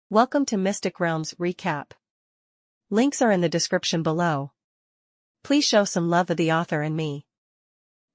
Welcome to Mystic Realms Recap. Links are in the description below. Please show some love of the author and me.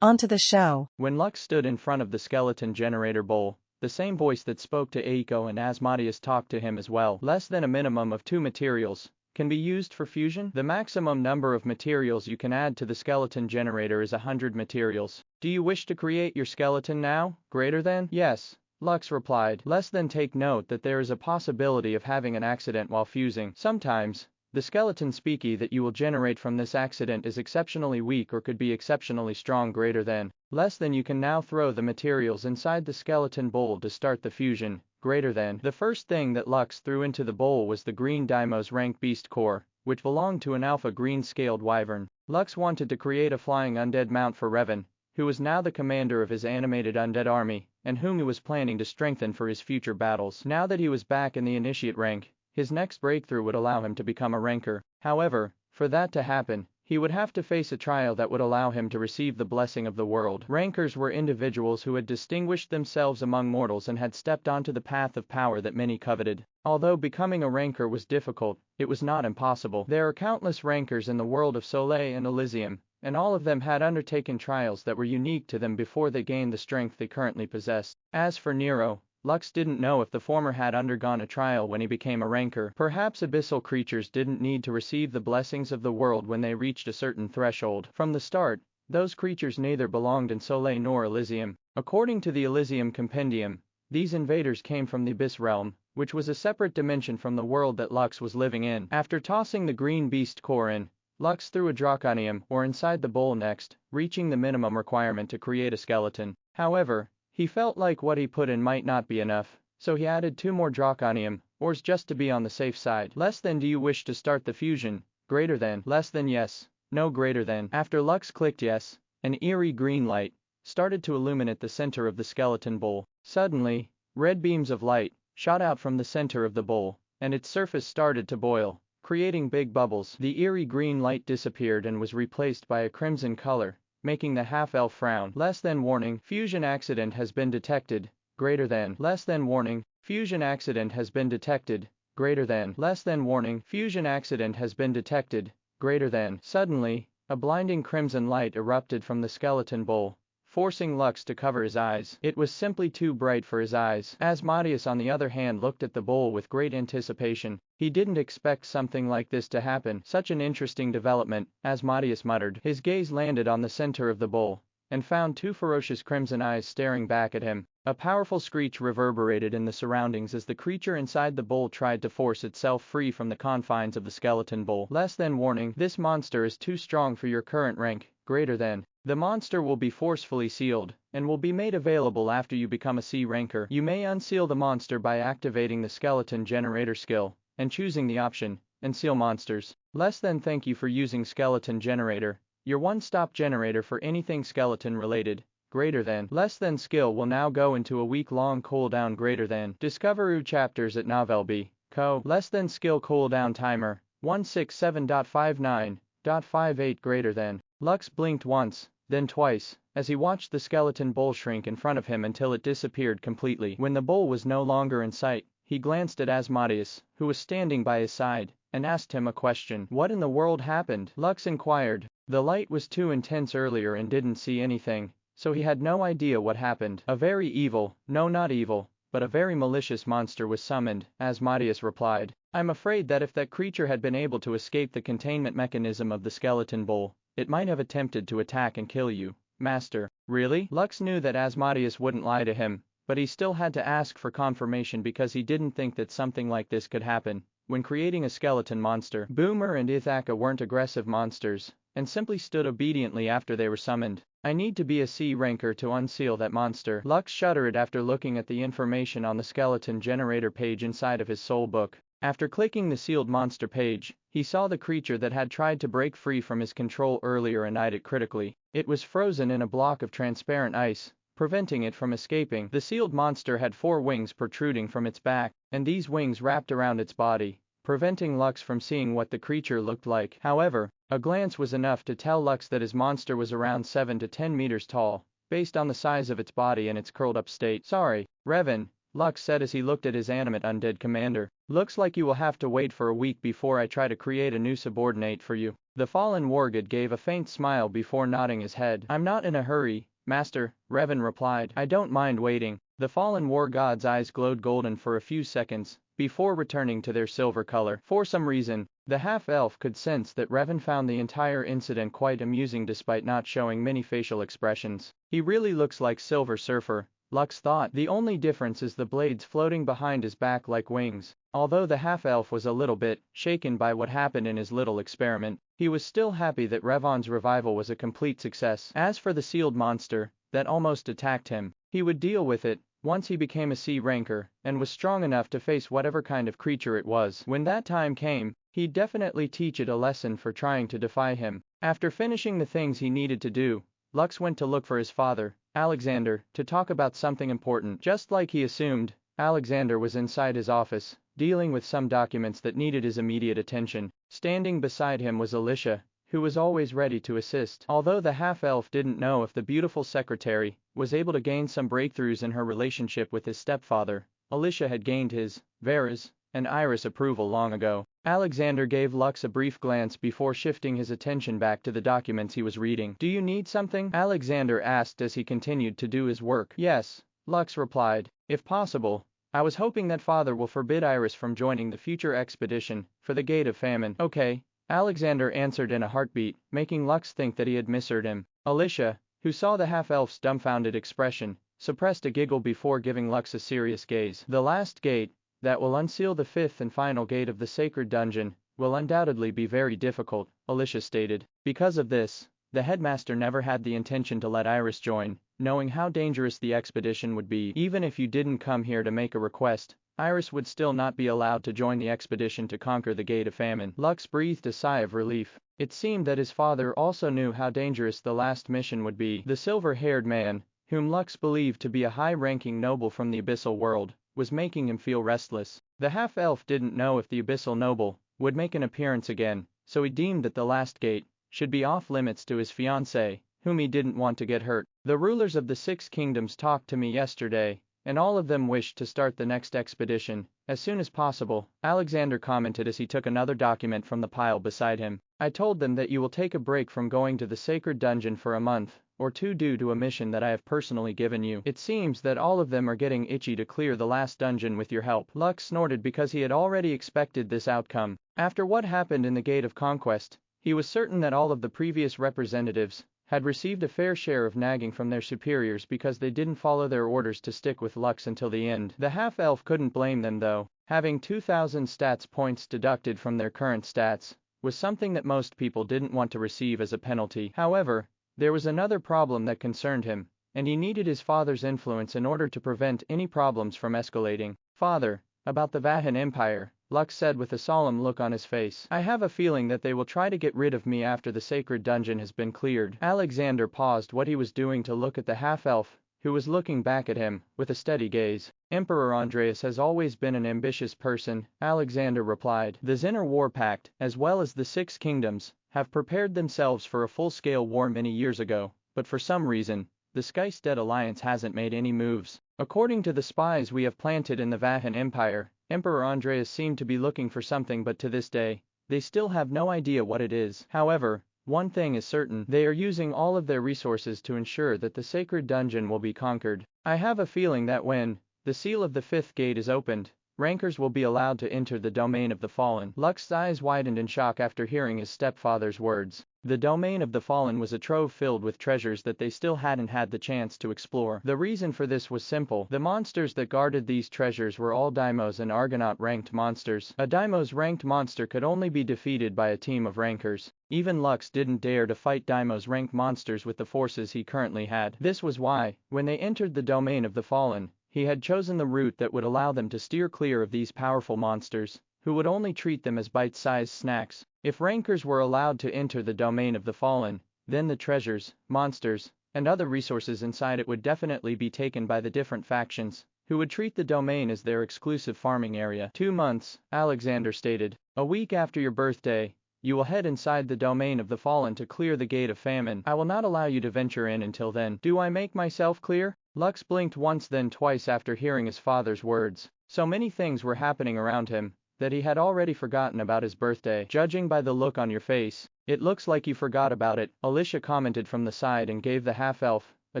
On to the show. When Lux stood in front of the skeleton generator bowl, the same voice that spoke to Eiko and Asmodeus talked to him as well. Less than a minimum of 2 materials can be used for fusion. The maximum number of materials you can add to the skeleton generator is 100 materials. Do you wish to create your skeleton now? Greater than? Yes. Lux replied. Less than take note that there is a possibility of having an accident while fusing. Sometimes, the skeleton speaky that you will generate from this accident is exceptionally weak or could be exceptionally strong. Greater than. Less than you can now throw the materials inside the skeleton bowl to start the fusion. Greater than. The first thing that Lux threw into the bowl was the green Daimos rank beast core, which belonged to an alpha green scaled wyvern. Lux wanted to create a flying undead mount for Revan, who was now the commander of his animated undead army, and whom he was planning to strengthen for his future battles. Now that he was back in the initiate rank, his next breakthrough would allow him to become a ranker. However, for that to happen, he would have to face a trial that would allow him to receive the blessing of the world. Rankers were individuals who had distinguished themselves among mortals and had stepped onto the path of power that many coveted. Although becoming a ranker was difficult, it was not impossible. There are countless rankers in the world of Solais and Elysium, and all of them had undertaken trials that were unique to them before they gained the strength they currently possessed. As for Nero, Lux didn't know if the former had undergone a trial when he became a ranker. Perhaps abyssal creatures didn't need to receive the blessings of the world when they reached a certain threshold. From the start, those creatures neither belonged in Solais nor Elysium. According to the Elysium Compendium, these invaders came from the Abyss Realm, which was a separate dimension from the world that Lux was living in. After tossing the green beast core in, Lux threw a draconium ore inside the bowl next, reaching the minimum requirement to create a skeleton. However, he felt like what he put in might not be enough, so he added 2 more draconium ores just to be on the safe side. Less than. Do you wish to start the fusion? Greater than. Less than. Yes. No. Greater than. After Lux clicked yes, an eerie green light started to illuminate the center of the skeleton bowl. Suddenly, red beams of light shot out from the center of the bowl, and its surface started to boil, creating big bubbles. The eerie green light disappeared and was replaced by a crimson color, making the half-elf frown. Less than. Warning, fusion accident has been detected. Greater than. Less than. Warning, fusion accident has been detected. Greater than. Less than. Warning, fusion accident has been detected. Greater than. Suddenly, a blinding crimson light erupted from the skeleton bowl, forcing Lux to cover his eyes. It was simply too bright for his eyes. Asmodeus on the other hand looked at the bowl with great anticipation. He didn't expect something like this to happen. Such an interesting development, Asmodeus muttered. His gaze landed on the center of the bowl, and found 2 ferocious crimson eyes staring back at him. A powerful screech reverberated in the surroundings as the creature inside the bowl tried to force itself free from the confines of the skeleton bowl. Less than. Warning, this monster is too strong for your current rank. Greater than. The monster will be forcefully sealed, and will be made available after you become a C ranker. You may unseal the monster by activating the skeleton generator skill, and choosing the option, Unseal Monsters. Less than. Thank you for using skeleton generator, your one-stop generator for anything skeleton related. Greater than. Less than. Skill will now go into a week-long cooldown. Greater than. Discover new chapters at Novel B. Co. Less than. Skill cooldown timer, 167.59.58. Greater than. Lux blinked once, then twice, as he watched the skeleton bowl shrink in front of him until it disappeared completely. When the bowl was no longer in sight, he glanced at Asmodeus, who was standing by his side, and asked him a question. What in the world happened? Lux inquired. The light was too intense earlier and didn't see anything, so he had no idea what happened. A very evil, no not evil, but a very malicious monster was summoned, Asmodeus replied. I'm afraid that if that creature had been able to escape the containment mechanism of the skeleton bowl, it might have attempted to attack and kill you, Master. Really? Lux knew that Asmodeus wouldn't lie to him, but he still had to ask for confirmation because he didn't think that something like this could happen. When creating a skeleton monster, Boomer and Ithaka weren't aggressive monsters, and simply stood obediently after they were summoned. I need to be a C ranker to unseal that monster. Lux shuddered after looking at the information on the skeleton generator page inside of his soul book. After clicking the sealed monster page, he saw the creature that had tried to break free from his control earlier and eyed it critically. It was frozen in a block of transparent ice, preventing it from escaping. The sealed monster had 4 wings protruding from its back, and these wings wrapped around its body, preventing Lux from seeing what the creature looked like. However, a glance was enough to tell Lux that his monster was around 7 to 10 meters tall, based on the size of its body and its curled up state. Sorry, Revan, Lux said as he looked at his animate undead commander. Looks like you will have to wait for a week before I try to create a new subordinate for you. The fallen wargod gave a faint smile before nodding his head. I'm not in a hurry, Master, Revan replied. I don't mind waiting. The fallen war god's eyes glowed golden for a few seconds, before returning to their silver color. For some reason, the half-elf could sense that Revan found the entire incident quite amusing despite not showing many facial expressions. He really looks like Silver Surfer, Lux thought. The only difference is the blades floating behind his back like wings. Although the half-elf was a little bit shaken by what happened in his little experiment, he was still happy that Revan's revival was a complete success. As for the sealed monster that almost attacked him, he would deal with it once he became a C ranker and was strong enough to face whatever kind of creature it was. When that time came, he'd definitely teach it a lesson for trying to defy him. After finishing the things he needed to do, Lux went to look for his father, Alexander, to talk about something important. Just like he assumed, Alexander was inside his office, dealing with some documents that needed his immediate attention. Standing beside him was Alicia, who was always ready to assist. Although the half-elf didn't know if the beautiful secretary was able to gain some breakthroughs in her relationship with his stepfather, Alicia had gained his, Vera's, and Iris' approval long ago. Alexander gave Lux a brief glance before shifting his attention back to the documents he was reading. Do you need something? Alexander asked as he continued to do his work. Yes, Lux replied. If possible, I was hoping that Father will forbid Iris from joining the future expedition for the Gate of Famine. Okay, Alexander answered in a heartbeat, making Lux think that he had misheard him. Alicia, who saw the half-elf's dumbfounded expression, suppressed a giggle before giving Lux a serious gaze. The last gate, that will unseal the fifth and final gate of the sacred dungeon, will undoubtedly be very difficult, Alicia stated. Because of this, the headmaster never had the intention to let Iris join, knowing how dangerous the expedition would be. Even if you didn't come here to make a request, Iris would still not be allowed to join the expedition to conquer the Gate of Famine. Lux breathed a sigh of relief. It seemed that his father also knew how dangerous the last mission would be. The silver-haired man, whom Lux believed to be a high-ranking noble from the Abyssal world, was making him feel restless. The half-elf didn't know if the Abyssal noble would make an appearance again, so he deemed that the last gate should be off-limits to his fiancée, whom he didn't want to get hurt. The rulers of the 6 kingdoms talked to me yesterday, and all of them wished to start the next expedition as soon as possible, Alexander commented as he took another document from the pile beside him. I told them that you will take a break from going to the sacred dungeon for a month or two due to a mission that I have personally given you. It seems that all of them are getting itchy to clear the last dungeon with your help. Lux snorted because he had already expected this outcome. After what happened in the Gate of Conquest, he was certain that all of the previous representatives had received a fair share of nagging from their superiors because they didn't follow their orders to stick with Lux until the end. The half-elf couldn't blame them though. Having 2,000 stats points deducted from their current stats was something that most people didn't want to receive as a penalty. However, there was another problem that concerned him, and he needed his father's influence in order to prevent any problems from escalating. Father, about the Vahan Empire, Lux said with a solemn look on his face. I have a feeling that they will try to get rid of me after the sacred dungeon has been cleared. Alexander paused what he was doing to look at the half-elf, who was looking back at him with a steady gaze. Emperor Andreas has always been an ambitious person, Alexander replied. The Zinner War Pact, as well as the 6 kingdoms, have prepared themselves for a full-scale war many years ago, but for some reason, the Skystead Alliance hasn't made any moves. According to the spies we have planted in the Vahan Empire, Emperor Andreas seemed to be looking for something, but to this day, they still have no idea what it is. However, one thing is certain, they are using all of their resources to ensure that the sacred dungeon will be conquered. I have a feeling that when the seal of the 5th gate is opened, rankers will be allowed to enter the domain of the fallen. Lux's eyes widened in shock after hearing his stepfather's words. The domain of the fallen was a trove filled with treasures that they still hadn't had the chance to explore. The reason for this was simple. The monsters that guarded these treasures were all Daimos and Argonaut ranked monsters. A Daimos ranked monster could only be defeated by a team of rankers. Even Lux didn't dare to fight Daimos ranked monsters with the forces he currently had. This was why, when they entered the domain of the fallen, he had chosen the route that would allow them to steer clear of these powerful monsters, who would only treat them as bite-sized snacks. If rankers were allowed to enter the domain of the fallen, then the treasures, monsters, and other resources inside it would definitely be taken by the different factions, who would treat the domain as their exclusive farming area. 2 months, Alexander stated. A week after your birthday, you will head inside the domain of the fallen to clear the Gate of Famine. I will not allow you to venture in until then. Do I make myself clear? Lux blinked once then twice after hearing his father's words. So many things were happening around him that he had already forgotten about his birthday. Judging by the look on your face, it looks like you forgot about it, Alicia commented from the side and gave the half-elf a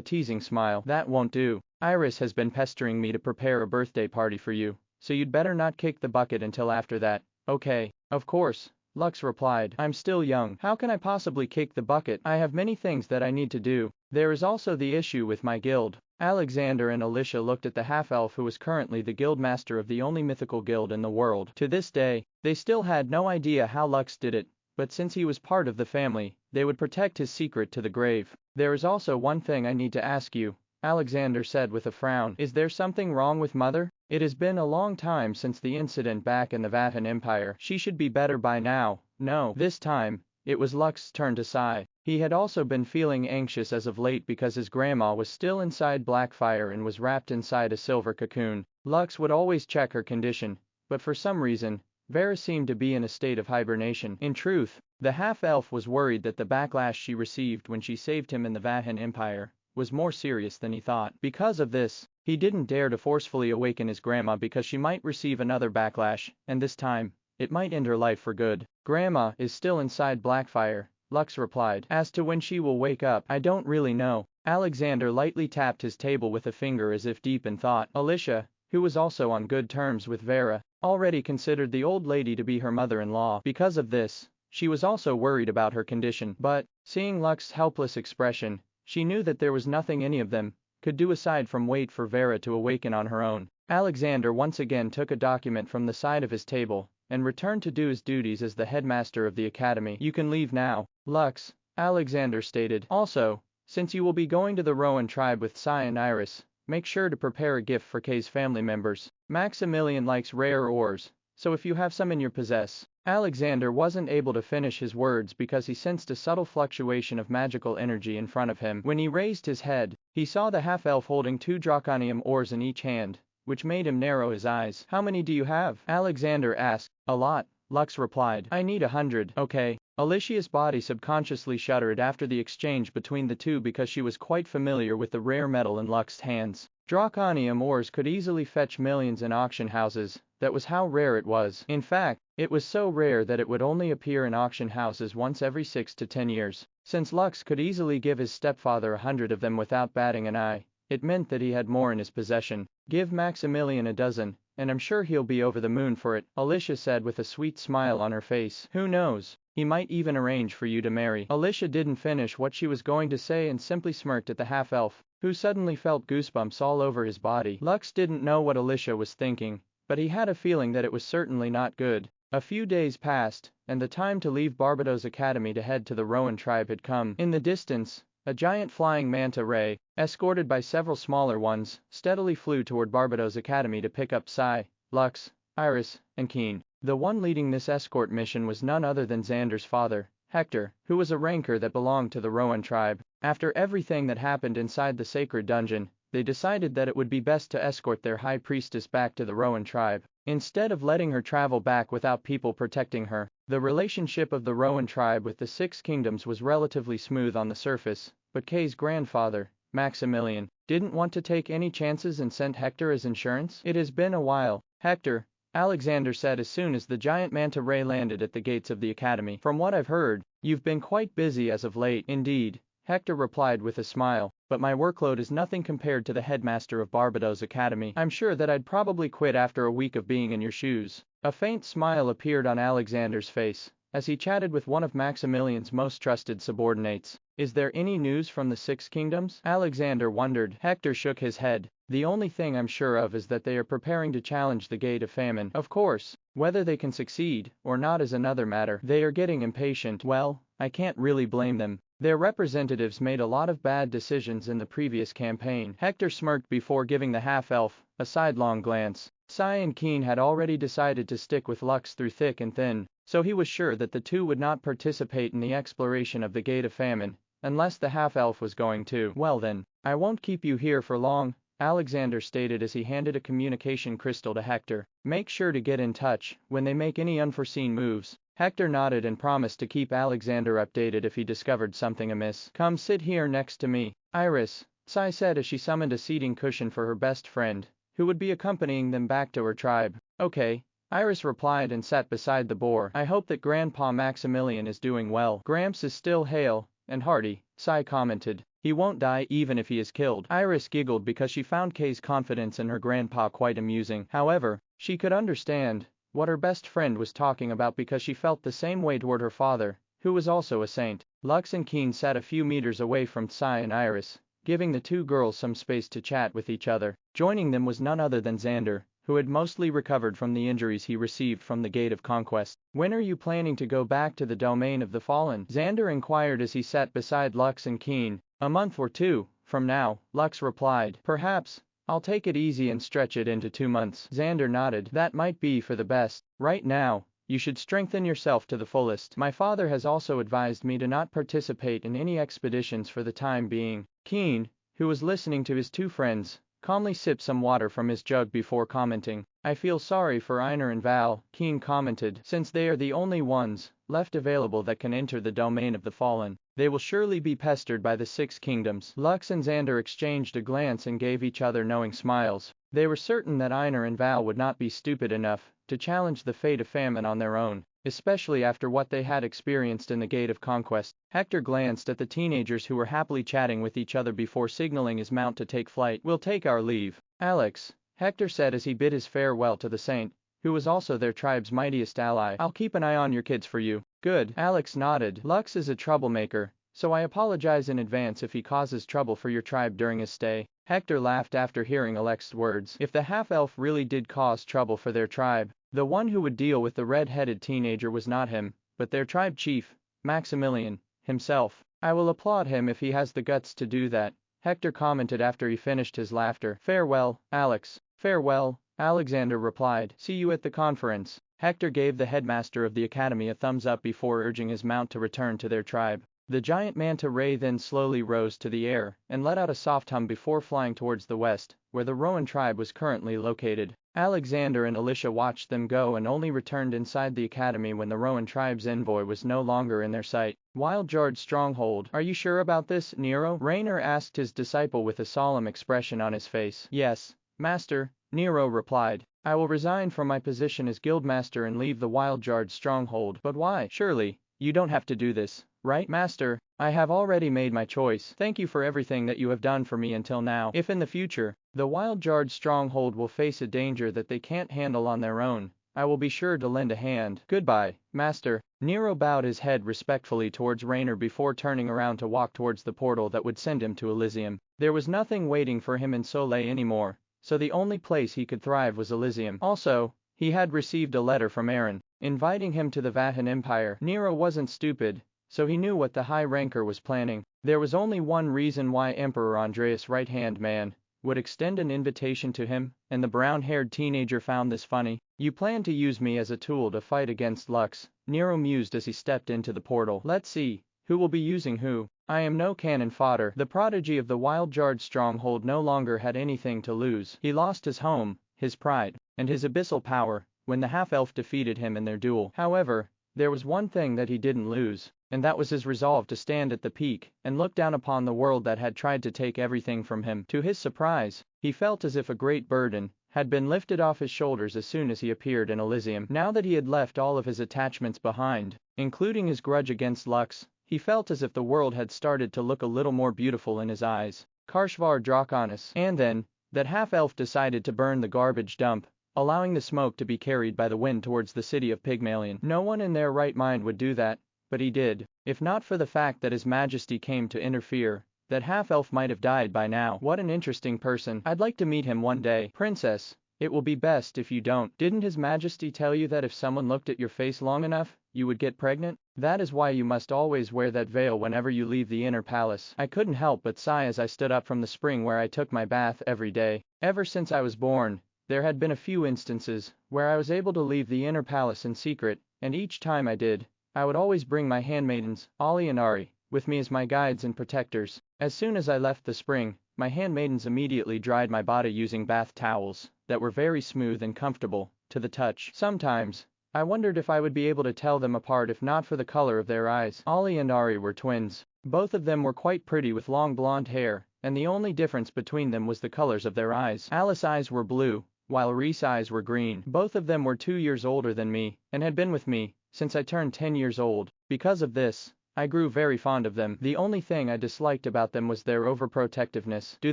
teasing smile. That won't do. Iris has been pestering me to prepare a birthday party for you, so you'd better not kick the bucket until after that, okay? Of course, Lux replied. I'm still young. How can I possibly kick the bucket? I have many things that I need to do. There is also the issue with my guild. Alexander and Alicia looked at the half-elf who was currently the guild master of the only mythical guild in the world. To this day, they still had no idea how Lux did it, but since he was part of the family, they would protect his secret to the grave. There is also one thing I need to ask you, Alexander said with a frown. Is there something wrong with Mother? It has been a long time since the incident back in the Vatan Empire. She should be better by now. No, this time, it was Lux's turn to sigh. He had also been feeling anxious as of late because his grandma was still inside Blackfire and was wrapped inside a silver cocoon. Lux would always check her condition, but for some reason, Vera seemed to be in a state of hibernation. In truth, the half-elf was worried that the backlash she received when she saved him in the Vatan Empire was more serious than he thought. Because of this, he didn't dare to forcefully awaken his grandma because she might receive another backlash, and this time, it might end her life for good. Grandma is still inside Blackfire, Lux replied. As to when she will wake up, I don't really know. Alexander lightly tapped his table with a finger as if deep in thought. Alicia, who was also on good terms with Vera, already considered the old lady to be her mother-in-law. Because of this, she was also worried about her condition. But, seeing Lux's helpless expression, she knew that there was nothing any of them could do aside from wait for Vera to awaken on her own. Alexander once again took a document from the side of his table and returned to do his duties as the headmaster of the academy. You can leave now, Lux, Alexander stated. Also, since you will be going to the Rowan tribe with Sai and Iris, make sure to prepare a gift for Kay's family members. Maximilian likes rare ores, so if you have some in your possess. Alexander wasn't able to finish his words because he sensed a subtle fluctuation of magical energy in front of him. When he raised his head, he saw the half-elf holding 2 draconium ores in each hand, which made him narrow his eyes. How many do you have? Alexander asked. A lot, Lux replied. I need 100. Okay. Alicia's body subconsciously shuddered after the exchange between the two because she was quite familiar with the rare metal in Lux's hands. Draconium ores could easily fetch millions in auction houses. That was how rare it was. In fact, it was so rare that it would only appear in auction houses once every 6 to 10 years. Since Lux could easily give his stepfather 100 of them without batting an eye, it meant that he had more in his possession. Give Maximilian a dozen, and I'm sure he'll be over the moon for it, Alicia said with a sweet smile on her face. Who knows? He might even arrange for you to marry. Alicia didn't finish what she was going to say and simply smirked at the half-elf, who suddenly felt goosebumps all over his body. Lux didn't know what Alicia was thinking, but he had a feeling that it was certainly not good. A few days passed, and the time to leave Barbados Academy to head to the Rowan tribe had come. In the distance, a giant flying manta ray, escorted by several smaller ones, steadily flew toward Barbados Academy to pick up Sai, Lux, Iris, and Keen. The one leading this escort mission was none other than Xander's father, Hector, who was a ranker that belonged to the Rowan tribe. After everything that happened inside the sacred dungeon, they decided that it would be best to escort their high priestess back to the Rowan tribe, instead of letting her travel back without people protecting her. The relationship of the Rowan tribe with the 6 kingdoms was relatively smooth on the surface, but Kay's grandfather, Maximilian, didn't want to take any chances and sent Hector as insurance. It has been a while, Hector, Alexander said as soon as the giant manta ray landed at the gates of the academy. From what I've heard, you've been quite busy as of late. Indeed, Hector replied with a smile, but my workload is nothing compared to the headmaster of Barbados Academy. I'm sure that I'd probably quit after a week of being in your shoes. A faint smile appeared on Alexander's face as he chatted with one of Maximilian's most trusted subordinates. Is there any news from the 6 kingdoms? Alexander wondered. Hector shook his head. The only thing I'm sure of is that they are preparing to challenge the Gate of Famine. Of course, whether they can succeed or not is another matter. They are getting impatient. Well, I can't really blame them. Their representatives made a lot of bad decisions in the previous campaign. Hector smirked before giving the half-elf a sidelong glance. Sai and Keen had already decided to stick with Lux through thick and thin, so he was sure that the two would not participate in the exploration of the Gate of Famine, unless the half-elf was going to. Well then, I won't keep you here for long, Alexander stated as he handed a communication crystal to Hector. Make sure to get in touch when they make any unforeseen moves. Hector nodded and promised to keep Alexander updated if he discovered something amiss. Come sit here next to me, Iris, Sai said as she summoned a seating cushion for her best friend, who would be accompanying them back to her tribe. Okay, Iris replied and sat beside the boar. I hope that Grandpa Maximilian is doing well. Gramps is still hale and hearty, Sai commented. He won't die even if he is killed. Iris giggled because she found Kay's confidence in her grandpa quite amusing. However, she could understand what her best friend was talking about because she felt the same way toward her father, who was also a saint. Lux and Keen sat a few meters away from Sai and Iris, giving the two girls some space to chat with each other. Joining them was none other than Xander, who had mostly recovered from the injuries he received from the Gate of Conquest. When are you planning to go back to the domain of the fallen? Xander inquired as he sat beside Lux and Keen. A month or two from now, Lux replied. Perhaps, I'll take it easy and stretch it into 2 months. Xander nodded. That might be for the best. Right now, you should strengthen yourself to the fullest. My father has also advised me to not participate in any expeditions for the time being. Keen, who was listening to his two friends, calmly sipped some water from his jug before commenting. I feel sorry for Einar and Val, Keen commented, since they are the only ones left available that can enter the domain of the fallen. They will surely be pestered by the 6 kingdoms. Lux and Xander exchanged a glance and gave each other knowing smiles. They were certain that Einar and Val would not be stupid enough to challenge the fate of famine on their own, especially after what they had experienced in the Gate of Conquest. Hector glanced at the teenagers who were happily chatting with each other before signaling his mount to take flight. We'll take our leave. Alex, Hector said as he bid his farewell to the saint, who was also their tribe's mightiest ally. I'll keep an eye on your kids for you. Good. Alex nodded. Lux is a troublemaker, so I apologize in advance if he causes trouble for your tribe during his stay. Hector laughed after hearing Alex's words. If the half-elf really did cause trouble for their tribe, the one who would deal with the red-headed teenager was not him, but their tribe chief, Maximilian, himself. I will applaud him if he has the guts to do that, Hector commented after he finished his laughter. Farewell, Alex. Farewell, Alexander replied. See you at the conference. Hector gave the headmaster of the academy a thumbs up before urging his mount to return to their tribe. The giant manta ray then slowly rose to the air and let out a soft hum before flying towards the west, where the Rowan tribe was currently located. Alexander and Alicia watched them go and only returned inside the academy when the Rowan tribe's envoy was no longer in their sight. Wild Jar's stronghold. Are you sure about this, Nero? Raynor asked his disciple with a solemn expression on his face. Yes, Master, Nero replied. I will resign from my position as guildmaster and leave the Wild Jar's stronghold. But why? Surely, you don't have to do this, right, Master? I have already made my choice. Thank you for everything that you have done for me until now. If in the future, the Wild Jar's stronghold will face a danger that they can't handle on their own, I will be sure to lend a hand. Goodbye, Master. Nero bowed his head respectfully towards Raynor before turning around to walk towards the portal that would send him to Elysium. There was nothing waiting for him in Solais anymore, so the only place he could thrive was Elysium. Also, he had received a letter from Aaron, inviting him to the Vatan Empire. Nero wasn't stupid, so he knew what the high ranker was planning. There was only one reason why Emperor Andreas' right-hand man would extend an invitation to him, and the brown-haired teenager found this funny. You plan to use me as a tool to fight against Lux, Nero mused as he stepped into the portal. Let's see, who will be using who? I am no cannon fodder. The prodigy of the Wild Jar's stronghold no longer had anything to lose. He lost his home, his pride, and his abyssal power when the half-elf defeated him in their duel. However, there was one thing that he didn't lose, and that was his resolve to stand at the peak and look down upon the world that had tried to take everything from him. To his surprise, he felt as if a great burden had been lifted off his shoulders as soon as he appeared in Elysium. Now that he had left all of his attachments behind, including his grudge against Lux, he felt as if the world had started to look a little more beautiful in his eyes. Karshvar Draconis. And then, that half-elf decided to burn the garbage dump, allowing the smoke to be carried by the wind towards the city of Pygmalion. No one in their right mind would do that, but he did. If not for the fact that His Majesty came to interfere, that half-elf might have died by now. What an interesting person. I'd like to meet him one day. Princess, it will be best if you don't. Didn't His Majesty tell you that if someone looked at your face long enough, you would get pregnant? That is why you must always wear that veil whenever you leave the inner palace. I couldn't help but sigh as I stood up from the spring where I took my bath every day. Ever since I was born, there had been a few instances where I was able to leave the inner palace in secret, and each time I did, I would always bring my handmaidens, Ali and Ari, with me as my guides and protectors. As soon as I left the spring, my handmaidens immediately dried my body using bath towels that were very smooth and comfortable to the touch. Sometimes, I wondered if I would be able to tell them apart if not for the color of their eyes. Ali and Ari were twins. Both of them were quite pretty with long blonde hair, and the only difference between them was the colors of their eyes. Alice's eyes were blue, while Reese's eyes were green. Both of them were 2 years older than me, and had been with me since I turned 10 years old. Because of this, I grew very fond of them. The only thing I disliked about them was their overprotectiveness. Do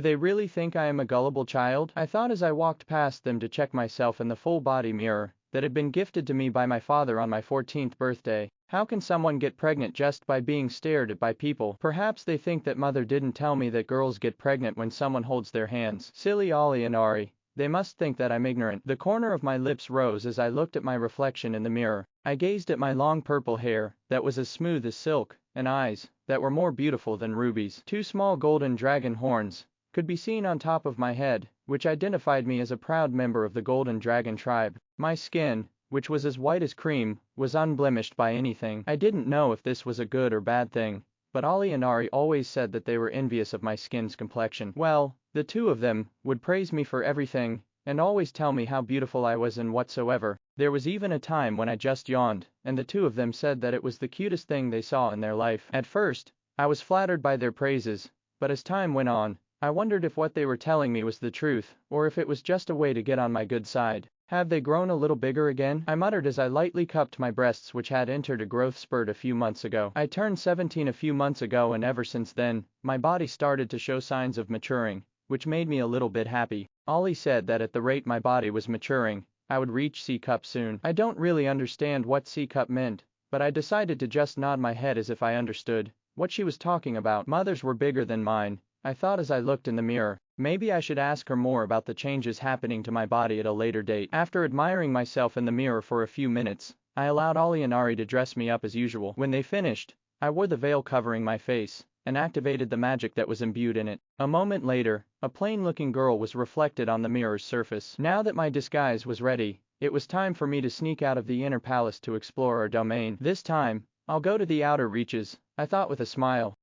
they really think I am a gullible child? I thought as I walked past them to check myself in the full-body mirror that had been gifted to me by my father on my 14th birthday. How can someone get pregnant just by being stared at by people? Perhaps they think that mother didn't tell me that girls get pregnant when someone holds their hands. Silly Ollie and Ari. They must think that I'm ignorant. The corner of my lips rose as I looked at my reflection in the mirror. I gazed at my long purple hair, that was as smooth as silk, and eyes, that were more beautiful than rubies. 2 small golden dragon horns could be seen on top of my head, which identified me as a proud member of the golden dragon tribe. My skin, which was as white as cream, was unblemished by anything. I didn't know if this was a good or bad thing, but Ollie and Ari always said that they were envious of my skin's complexion. Well, the two of them would praise me for everything, and always tell me how beautiful I was and whatsoever. There was even a time when I just yawned, and the two of them said that it was the cutest thing they saw in their life. At first, I was flattered by their praises, but as time went on, I wondered if what they were telling me was the truth, or if it was just a way to get on my good side. Have they grown a little bigger again? I muttered as I lightly cupped my breasts, which had entered a growth spurt a few months ago. I turned 17 a few months ago, and ever since then, my body started to show signs of maturing, which made me a little bit happy. Ollie said that at the rate my body was maturing, I would reach C-cup soon. I don't really understand what C-cup meant, but I decided to just nod my head as if I understood what she was talking about. Mothers were bigger than mine, I thought as I looked in the mirror. Maybe I should ask her more about the changes happening to my body at a later date. After admiring myself in the mirror for a few minutes, I allowed Ollie and Ari to dress me up as usual. When they finished, I wore the veil covering my face, and activated the magic that was imbued in it. A moment later, a plain-looking girl was reflected on the mirror's surface. Now that my disguise was ready, it was time for me to sneak out of the inner palace to explore our domain. This time, I'll go to the outer reaches, I thought with a smile.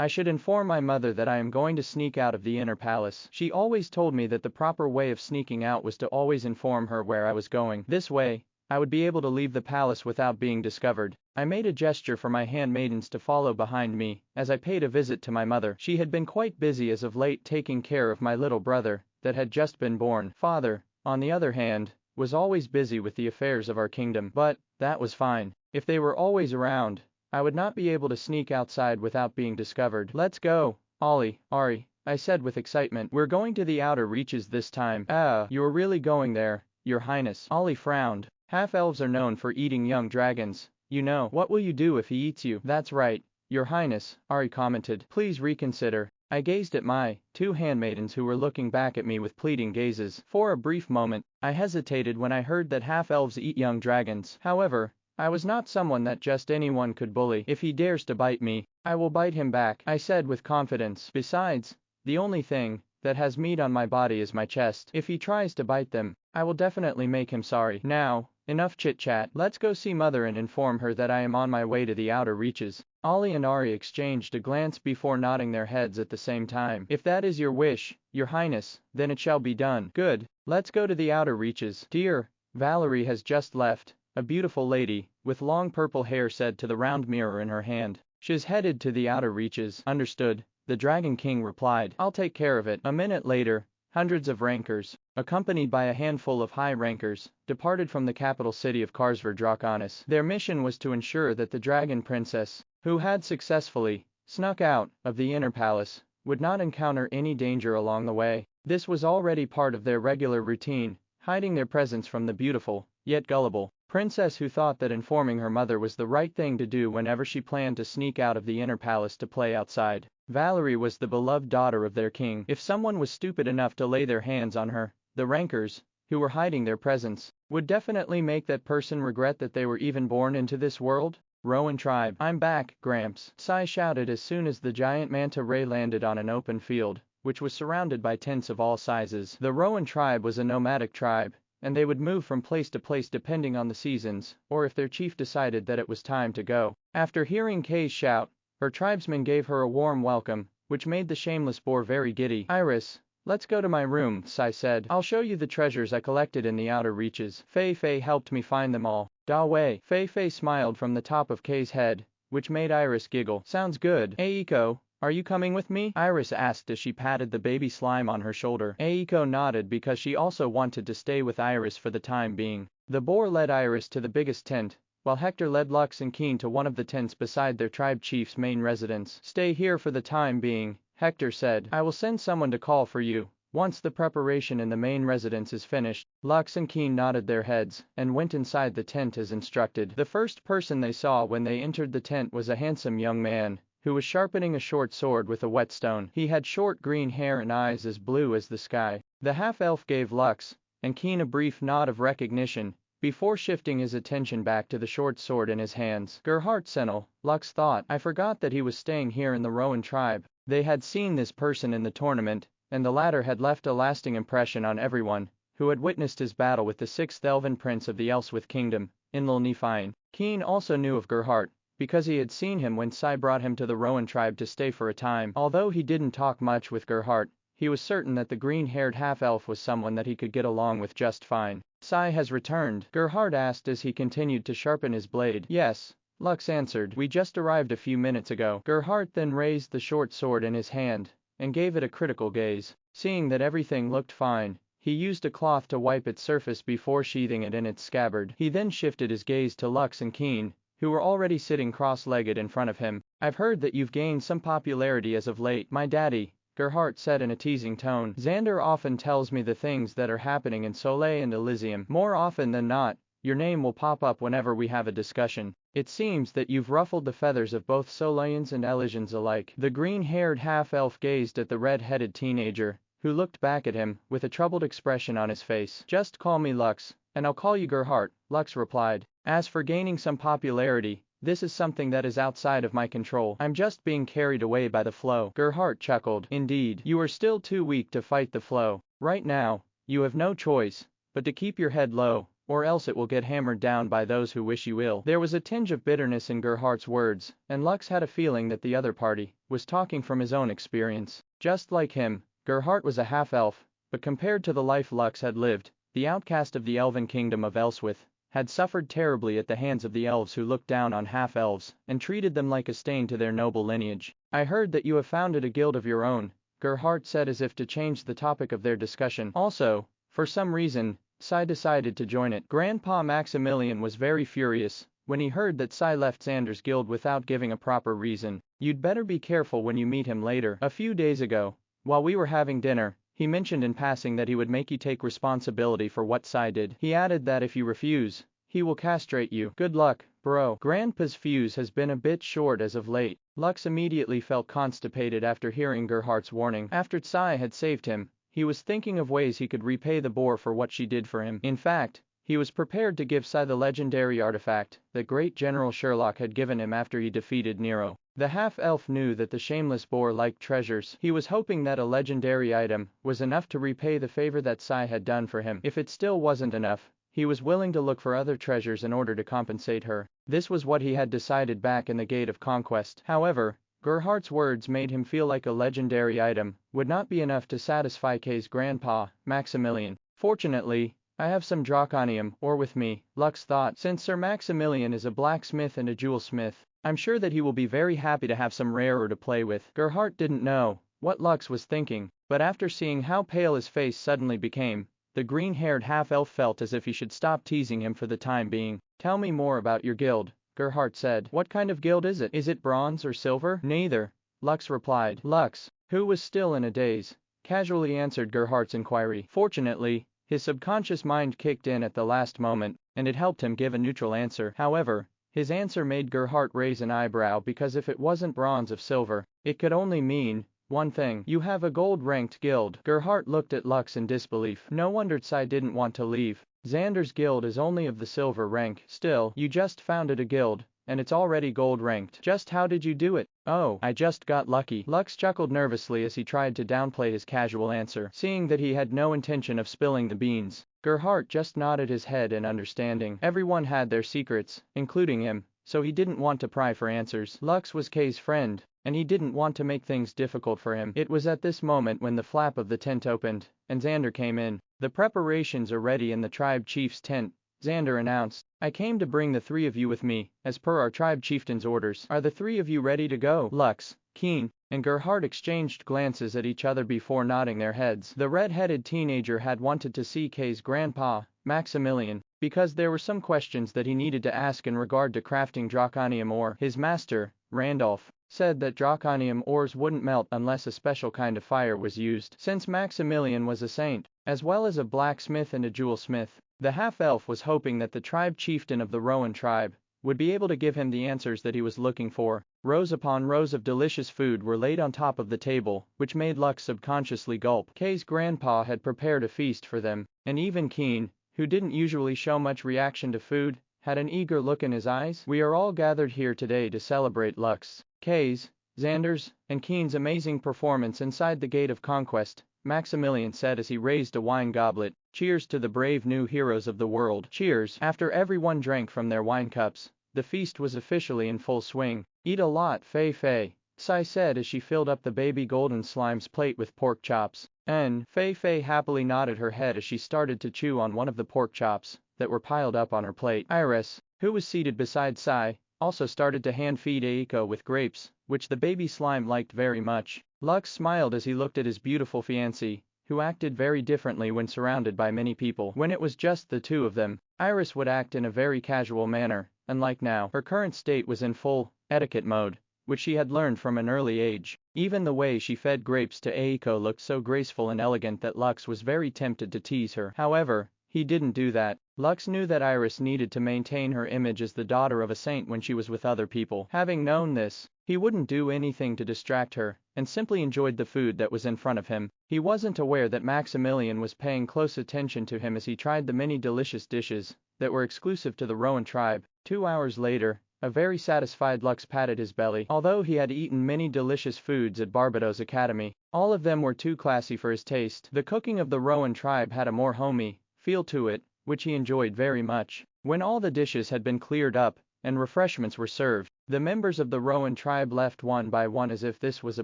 I should inform my mother that I am going to sneak out of the inner palace. She always told me that the proper way of sneaking out was to always inform her where I was going. This way, I would be able to leave the palace without being discovered. I made a gesture for my handmaidens to follow behind me, as I paid a visit to my mother. She had been quite busy as of late taking care of my little brother, that had just been born. Father, on the other hand, was always busy with the affairs of our kingdom. But that was fine. If they were always around, I would not be able to sneak outside without being discovered. Let's go, Ollie, Ari, I said with excitement. We're going to the outer reaches this time. You are really going there, Your Highness? Ollie frowned. Half-elves are known for eating young dragons, you know. What will you do if he eats you? That's right, Your Highness, Ari commented. Please reconsider. I gazed at my 2 handmaidens who were looking back at me with pleading gazes. For a brief moment, I hesitated when I heard that half-elves eat young dragons. However, I was not someone that just anyone could bully. If he dares to bite me, I will bite him back, I said with confidence. Besides, the only thing that has meat on my body is my chest. If he tries to bite them, I will definitely make him sorry. Now, enough chit-chat. Let's go see mother and inform her that I am on my way to the outer reaches. Ollie and Ari exchanged a glance before nodding their heads at the same time. If that is your wish, Your Highness, then it shall be done. Good. Let's go to the outer reaches. Dear, Valerie has just left. A beautiful lady, with long purple hair, said to the round mirror in her hand. She's headed to the outer reaches. Understood, the Dragon King replied. I'll take care of it. A minute later, hundreds of rankers, accompanied by a handful of high rankers, departed from the capital city of Karsvar Draconis. Their mission was to ensure that the Dragon Princess, who had successfully snuck out of the inner palace, would not encounter any danger along the way. This was already part of their regular routine, hiding their presence from the beautiful, yet gullible, princess who thought that informing her mother was the right thing to do whenever she planned to sneak out of the inner palace to play outside. Valerie was the beloved daughter of their king. If someone was stupid enough to lay their hands on her, the rankers, who were hiding their presence, would definitely make that person regret that they were even born into this world. Rowan tribe. I'm back, Gramps, Sai shouted as soon as the giant manta ray landed on an open field, which was surrounded by tents of all sizes. The Rowan tribe was a nomadic tribe, and they would move from place to place depending on the seasons, or if their chief decided that it was time to go. After hearing Kay's shout, her tribesmen gave her a warm welcome, which made the shameless boar very giddy. Iris, let's go to my room, Sai said. I'll show you the treasures I collected in the outer reaches. Fei Fei helped me find them all. Da Wei. Fei Fei smiled from the top of Kay's head, which made Iris giggle. Sounds good. Aiko, Are you coming with me? Iris asked as she patted the baby slime on her shoulder. Aiko nodded because she also wanted to stay with Iris for the time being. The boar led Iris to the biggest tent, while Hector led Lux and Keen to one of the tents beside their tribe chief's main residence. Stay here for the time being, Hector said. I will send someone to call for you once the preparation in the main residence is finished. Lux and Keen nodded their heads and went inside the tent as instructed. The first person they saw when they entered the tent was a handsome young man who was sharpening a short sword with a whetstone. He had short green hair and eyes as blue as the sky. The half-elf gave Lux and Keen a brief nod of recognition before shifting his attention back to the short sword in his hands. Gerhardt Senel, Lux thought. I forgot that he was staying here in the Rowan tribe. They had seen this person in the tournament, and the latter had left a lasting impression on everyone who had witnessed his battle with the 6th Elven Prince of the Elswith Kingdom, Inlil Nephian. Keen also knew of Gerhardt because he had seen him when Sai brought him to the Rowan tribe to stay for a time. Although he didn't talk much with Gerhardt, he was certain that the green-haired half-elf was someone that he could get along with just fine. Sai has returned? Gerhardt asked as he continued to sharpen his blade. Yes, Lux answered. We just arrived a few minutes ago. Gerhardt then raised the short sword in his hand and gave it a critical gaze. Seeing that everything looked fine, he used a cloth to wipe its surface before sheathing it in its scabbard. He then shifted his gaze to Lux and Keen, who were already sitting cross-legged in front of him. I've heard that you've gained some popularity as of late. My daddy, Gerhardt said in a teasing tone. Xander often tells me the things that are happening in Solais and Elysium. More often than not, your name will pop up whenever we have a discussion. It seems that you've ruffled the feathers of both Solaians and Elysians alike. The green-haired half-elf gazed at the red-headed teenager, who looked back at him with a troubled expression on his face. Just call me Lux, and I'll call you Gerhardt, Lux replied. As for gaining some popularity, this is something that is outside of my control. I'm just being carried away by the flow. Gerhardt chuckled. Indeed, you are still too weak to fight the flow. Right now, you have no choice but to keep your head low, or else it will get hammered down by those who wish you ill. There was a tinge of bitterness in Gerhardt's words, and Lux had a feeling that the other party was talking from his own experience. Just like him, Gerhardt was a half-elf, but compared to the life Lux had lived, the outcast of the Elven Kingdom of Elswith had suffered terribly at the hands of the elves who looked down on half-elves and treated them like a stain to their noble lineage. I heard that you have founded a guild of your own, Gerhardt said as if to change the topic of their discussion. Also, for some reason, Sai decided to join it. Grandpa Maximilian was very furious when he heard that Sai left Xander's guild without giving a proper reason. You'd better be careful when you meet him later. A few days ago, while we were having dinner, he mentioned in passing that he would make you take responsibility for what Sai did. He added that if you refuse, he will castrate you. Good luck, bro. Grandpa's fuse has been a bit short as of late. Lux immediately felt constipated after hearing Gerhardt's warning. After Sai had saved him, he was thinking of ways he could repay the boar for what she did for him. In fact, he was prepared to give Sai the legendary artifact that great General Sherlock had given him after he defeated Nero. The half-elf knew that the shameless boar liked treasures. He was hoping that a legendary item was enough to repay the favor that Sai had done for him. If it still wasn't enough, he was willing to look for other treasures in order to compensate her. This was what he had decided back in the Gate of Conquest. However, Gerhardt's words made him feel like a legendary item would not be enough to satisfy Kay's grandpa, Maximilian. Fortunately, I have some draconium ore with me, Lux thought. Since Sir Maximilian is a blacksmith and a jewelsmith, I'm sure that he will be very happy to have some rare ore to play with. Gerhardt didn't know what Lux was thinking, but after seeing how pale his face suddenly became, the green-haired half-elf felt as if he should stop teasing him for the time being. Tell me more about your guild, Gerhardt said. What kind of guild is it? Is it bronze or silver? Neither, Lux replied. Lux, who was still in a daze, casually answered Gerhardt's inquiry. Fortunately, his subconscious mind kicked in at the last moment, and it helped him give a neutral answer. However, his answer made Gerhardt raise an eyebrow because if it wasn't bronze of silver, it could only mean one thing. You have a gold-ranked guild. Gerhardt looked at Lux in disbelief. No wonder Sai didn't want to leave. Xander's guild is only of the silver rank. Still, you just founded a guild, and it's already gold-ranked. Just how did you do it? Oh, I just got lucky. Lux chuckled nervously as he tried to downplay his casual answer. Seeing that he had no intention of spilling the beans, Gerhardt just nodded his head in understanding. Everyone had their secrets, including him, so he didn't want to pry for answers. Lux was Kay's friend, and he didn't want to make things difficult for him. It was at this moment when the flap of the tent opened, and Xander came in. The preparations are ready in the tribe chief's tent, Xander announced. I came to bring the three of you with me, as per our tribe chieftain's orders. Are the three of you ready to go? Lux, Keen, and Gerhardt exchanged glances at each other before nodding their heads. The red-headed teenager had wanted to see Kay's grandpa, Maximilian, because there were some questions that he needed to ask in regard to crafting draconium ore. His master, Randolph, said that draconium ores wouldn't melt unless a special kind of fire was used. Since Maximilian was a saint, as well as a blacksmith and a jewelsmith, the half-elf was hoping that the tribe chieftain of the Rowan tribe would be able to give him the answers that he was looking for. Rows upon rows of delicious food were laid on top of the table, which made Lux subconsciously gulp. Kay's grandpa had prepared a feast for them, and even Keen, who didn't usually show much reaction to food, had an eager look in his eyes. We are all gathered here today to celebrate Lux, Kay's, Xander's, and Keen's amazing performance inside the Gate of Conquest, Maximilian said as he raised a wine goblet. Cheers to the brave new heroes of the world. Cheers. After everyone drank from their wine cups, the feast was officially in full swing. Eat a lot, Fei Fei, Sai said as she filled up the baby golden slime's plate with pork chops. And Fei Fei happily nodded her head as she started to chew on one of the pork chops that were piled up on her plate. Iris, who was seated beside Sai, also started to hand-feed Eiko with grapes, which the baby slime liked very much. Lux smiled as he looked at his beautiful fiancée, who acted very differently when surrounded by many people. When it was just the two of them, Iris would act in a very casual manner, unlike now. Her current state was in full etiquette mode, which she had learned from an early age. Even the way she fed grapes to Eiko looked so graceful and elegant that Lux was very tempted to tease her. However, he didn't do that. Lux knew that Iris needed to maintain her image as the daughter of a saint when she was with other people. Having known this, he wouldn't do anything to distract her, and simply enjoyed the food that was in front of him. He wasn't aware that Maximilian was paying close attention to him as he tried the many delicious dishes that were exclusive to the Rowan tribe. 2 hours later, a very satisfied Lux patted his belly. Although he had eaten many delicious foods at Barbados Academy, all of them were too classy for his taste. The cooking of the Rowan tribe had a more homey feel to it, which he enjoyed very much. When all the dishes had been cleared up and refreshments were served, the members of the Rowan tribe left one by one as if this was a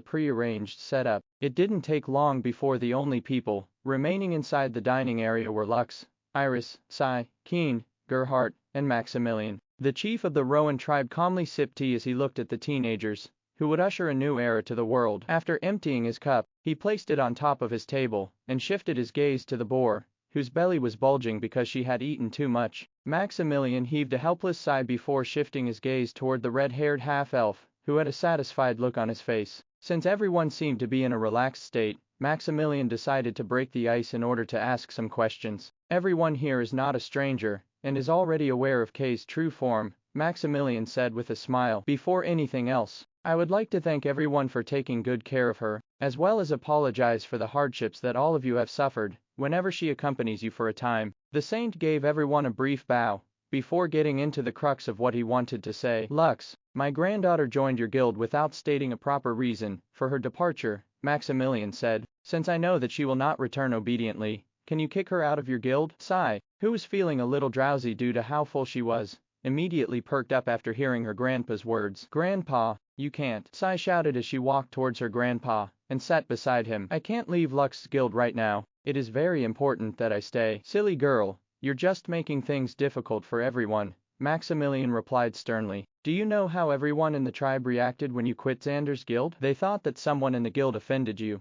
pre-arranged setup. It didn't take long before the only people remaining inside the dining area were Lux, Iris, Sai, Keen, Gerhardt, and Maximilian. The chief of the Rowan tribe calmly sipped tea as he looked at the teenagers, who would usher a new era to the world. After emptying his cup, he placed it on top of his table and shifted his gaze to the boar, whose belly was bulging because she had eaten too much. Maximilian heaved a helpless sigh before shifting his gaze toward the red-haired half-elf, who had a satisfied look on his face. Since everyone seemed to be in a relaxed state, Maximilian decided to break the ice in order to ask some questions. Everyone here is not a stranger, and is already aware of Kay's true form, Maximilian said with a smile. Before anything else, I would like to thank everyone for taking good care of her, as well as apologize for the hardships that all of you have suffered whenever she accompanies you for a time. The saint gave everyone a brief bow before getting into the crux of what he wanted to say. Lux, my granddaughter joined your guild without stating a proper reason for her departure, Maximilian said. Since I know that she will not return obediently, can you kick her out of your guild? Sai, who was feeling a little drowsy due to how full she was, immediately perked up after hearing her grandpa's words. Grandpa, you can't, Sai shouted as she walked towards her grandpa and sat beside him. I can't leave Lux's guild right now. It is very important that I stay. Silly girl, you're just making things difficult for everyone, Maximilian replied sternly. Do you know how everyone in the tribe reacted when you quit Xander's guild? They thought that someone in the guild offended you.